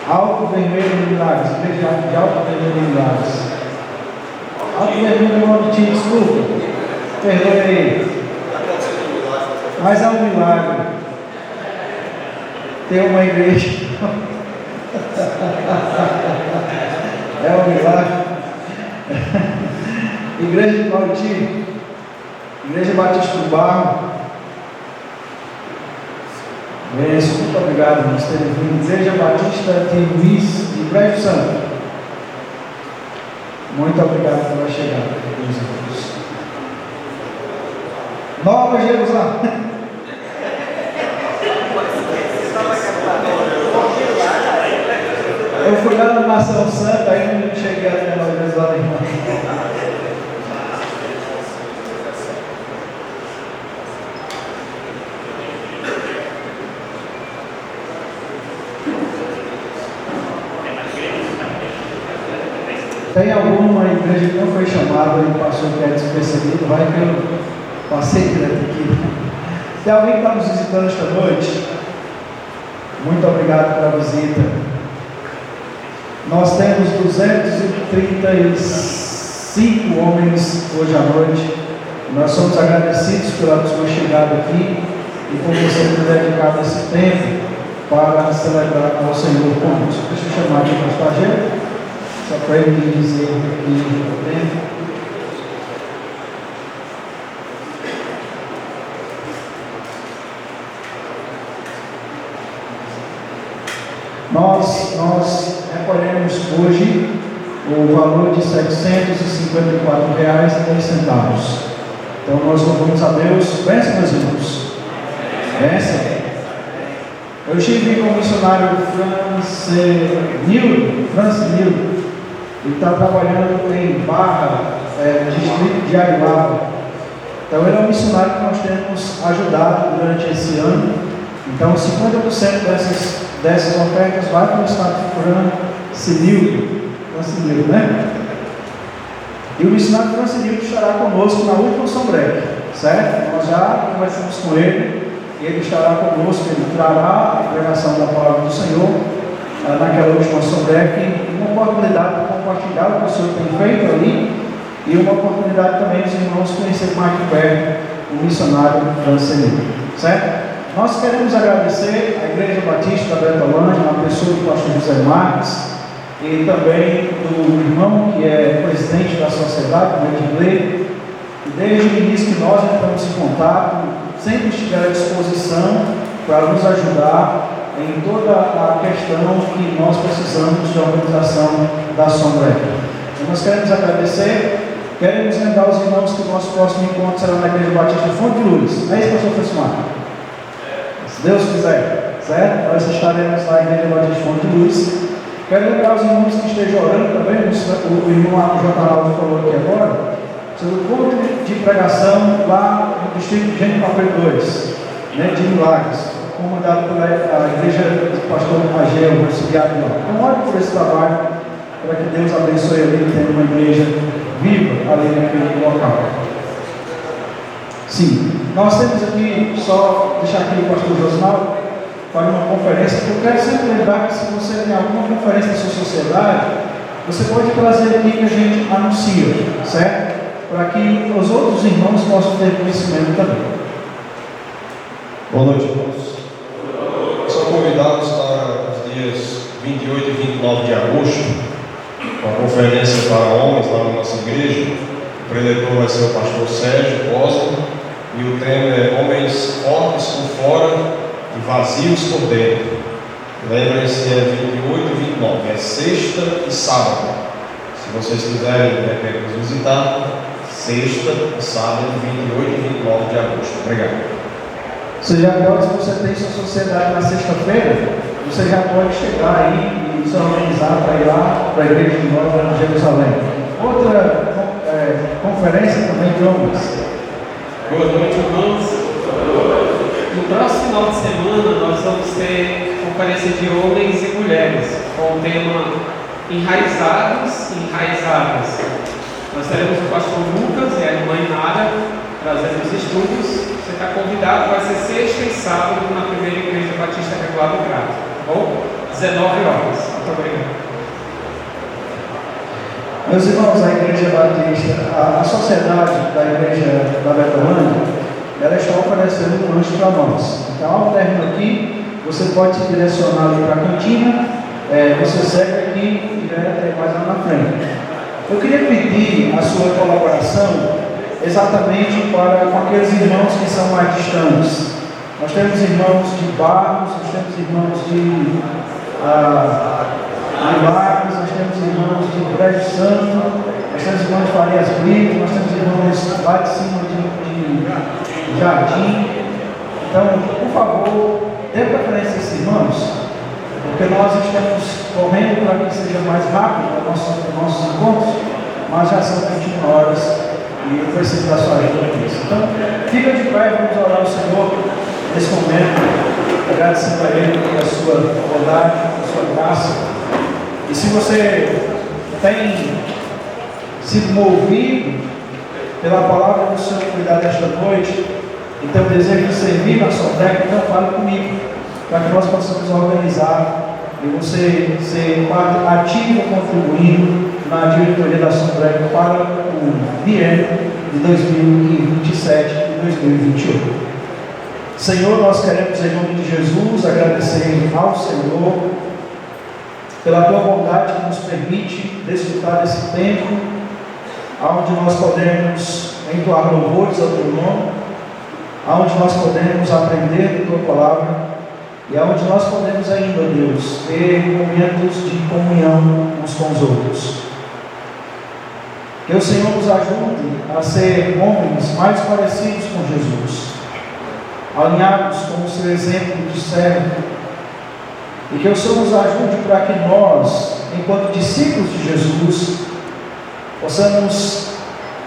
Alto Vermelho em Milagres, Igreja de Alto Vermelho em Milagres. Alto Vermelho é o nome de ti, desculpa. Perdoe aí. Mas é um milagre. Tem uma igreja. É um milagre. Igreja de Mauriti, Igreja Batista do Barro. Muito obrigado, por terem vindo. Igreja Batista de Luiz, de Prédio Santo. Muito obrigado pela chegada, meus irmãos. Nova Jerusalém. Eu fui lá na Nação Santa, aí não cheguei até Nova Jerusalém. Tem alguma igreja que não foi chamada e passou que é despercebido, vai que eu passei direto aqui. Tem alguém que está nos visitando esta noite? Muito obrigado pela visita. Nós temos 235 homens hoje à noite. Nós somos agradecidos pela sua chegada aqui e por você ter dedicado esse tempo para celebrar ao Senhor conosco. Deixa eu chamar aqui o pastor Ageu, só para ele me dizer aqui o tempo. Nós recolhemos hoje o valor de R$ 754,10. Então nós louvamos a Deus. Benção, meus irmãos. Benção. Eu estive com o missionário France Nil. Ele está trabalhando em Barra, distrito de Ariuaba. Então ele é um missionário que nós temos ajudado durante esse ano. Então 50% dessas ofertas vai para o estado de France Nil, né? E o missionário France Nil estará conosco na última Sombrec, certo? Nós já conversamos com ele, e ele estará conosco, ele trará a pregação da palavra do Senhor naquela última Sombrec, uma oportunidade de compartilhar o que o Senhor tem feito ali, e uma oportunidade também dos irmãos conhecer mais de perto o missionário France Nil, certo? Nós queremos agradecer à Igreja Batista da Betolândia, na pessoa do pastor José Marques, e também do irmão que é presidente da sociedade, o Edgley, e desde o início que nós entramos em contato, sempre estiveram à disposição para nos ajudar em toda a questão que nós precisamos de organização da Assembleia. Então, nós queremos agradecer, queremos lembrar os irmãos que o nosso próximo encontro será na Igreja Batista Fonte de Luz. Não é isso, pastor Francimar? Se Deus quiser, certo? Nós estaremos na Igreja Batista Fonte de Luz. Quero lembrar os irmãos que estejam orando também, o irmão J. Arnaldo falou aqui agora, sobre o culto de pregação lá no distrito de Gênero Papel 2, né, de Milagres, comandado pela igreja do pastor Ageu, auxiliar de lá. Então, olhe por esse trabalho, para que Deus abençoe ali, tendo uma igreja viva ali naquele local. Sim, nós temos aqui, só deixar aqui o pastor Josnaldo para uma conferência, que eu quero sempre lembrar que se você tem alguma conferência na sua sociedade, você pode trazer aqui que a gente anuncia, certo? Para que os outros irmãos possam ter conhecimento também.
Boa noite, irmãos. São convidados para os dias 28 e 29 de agosto, uma conferência para homens lá na nossa igreja. O preletor vai ser o pastor Sérgio Cosmo, e o tema é Homens Fortes por Fora e Vazios por Dentro. Lembrem-se, é 28 e 29, é sexta e sábado. Se vocês quiserem, de repente, nos visitar, sexta e sábado, 28 e 29 de agosto. Obrigado.
Você já pode, se você tem sua sociedade na sexta-feira, você já pode chegar aí e se organizar para ir lá para a igreja de Nova Jerusalém. Outra conferência também de homens.
Boa noite, irmãos. No próximo final de semana, nós vamos ter conferência de homens e mulheres, com o tema Enraizados e Enraizadas. Nós teremos o pastor Lucas e a irmã Inara trazendo os estudos. Você está convidado, vai ser sexta e sábado na primeira igreja batista regular do Crato, tá bom? 19 horas. Muito obrigado.
Meus irmãos, a Igreja Batista, a sociedade da Igreja da Betolândia, ela está oferecendo um lanche para nós. Então, ao término aqui, você pode se direcionar ali para a cantina, você segue aqui e vai até mais lá na frente. Eu queria pedir a sua colaboração exatamente para com aqueles irmãos que são mais distantes. Nós temos irmãos de Barros, nós temos irmãos de Barros, nós temos irmãos de Brejo Santo, nós temos irmãos de Farias Brito, nós temos irmãos lá de cima de Jardim. Então, por favor, dê preferência a esses irmãos, porque nós estamos correndo para que seja mais rápido nossos encontros, mas já são 21 horas e eu preciso da sua ajuda nisso. Então, fica de pé, vamos orar ao Senhor nesse momento, agradecendo a Ele pela sua bondade, pela sua graça. E se você tem sido movido pela palavra do Senhor cuidar desta noite, então desejo de servir na sua terra, então fale comigo, para que nós possamos organizar e você ser parte ativa contribuindo na diretoria da Assembleia para o biênio de 2027 e 2028. Senhor, nós queremos, em nome de Jesus, agradecer ao Senhor pela tua bondade que nos permite desfrutar desse tempo, onde nós podemos entoar louvores ao teu nome, onde nós podemos aprender da tua palavra e onde nós podemos ainda, Deus, ter momentos de comunhão uns com os outros. Que o Senhor nos ajude a ser homens mais parecidos com Jesus, alinhados com o seu exemplo de servo, e que o Senhor nos ajude para que nós, enquanto discípulos de Jesus, possamos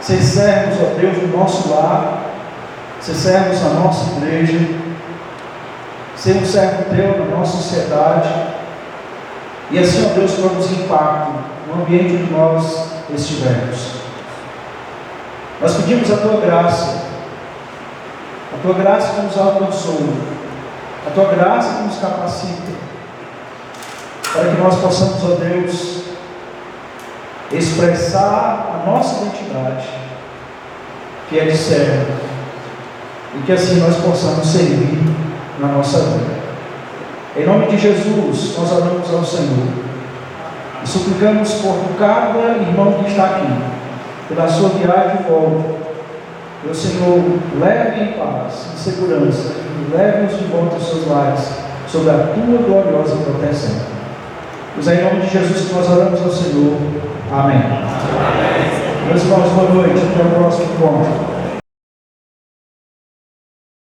ser servos, ó Deus, do nosso lar, ser servos da nossa igreja, ser um servo teu na nossa sociedade, e assim, ó Deus, produzir impacto no ambiente onde nós estivermos. Nós pedimos a tua graça que nos alcançou, a tua graça que nos capacita, para que nós possamos, ó Deus, expressar a nossa identidade, que é de servo, e que assim nós possamos servir na nossa vida. Em nome de Jesus, nós oramos ao Senhor e suplicamos por cada irmão que está aqui, pela sua viagem de volta, o Senhor leve em paz, em segurança, e leve-os de volta aos seus lares, sob a tua gloriosa proteção. Pois é em nome de Jesus que nós oramos ao Senhor. Amém. Meus irmãos, boa noite. Até o próximo encontro.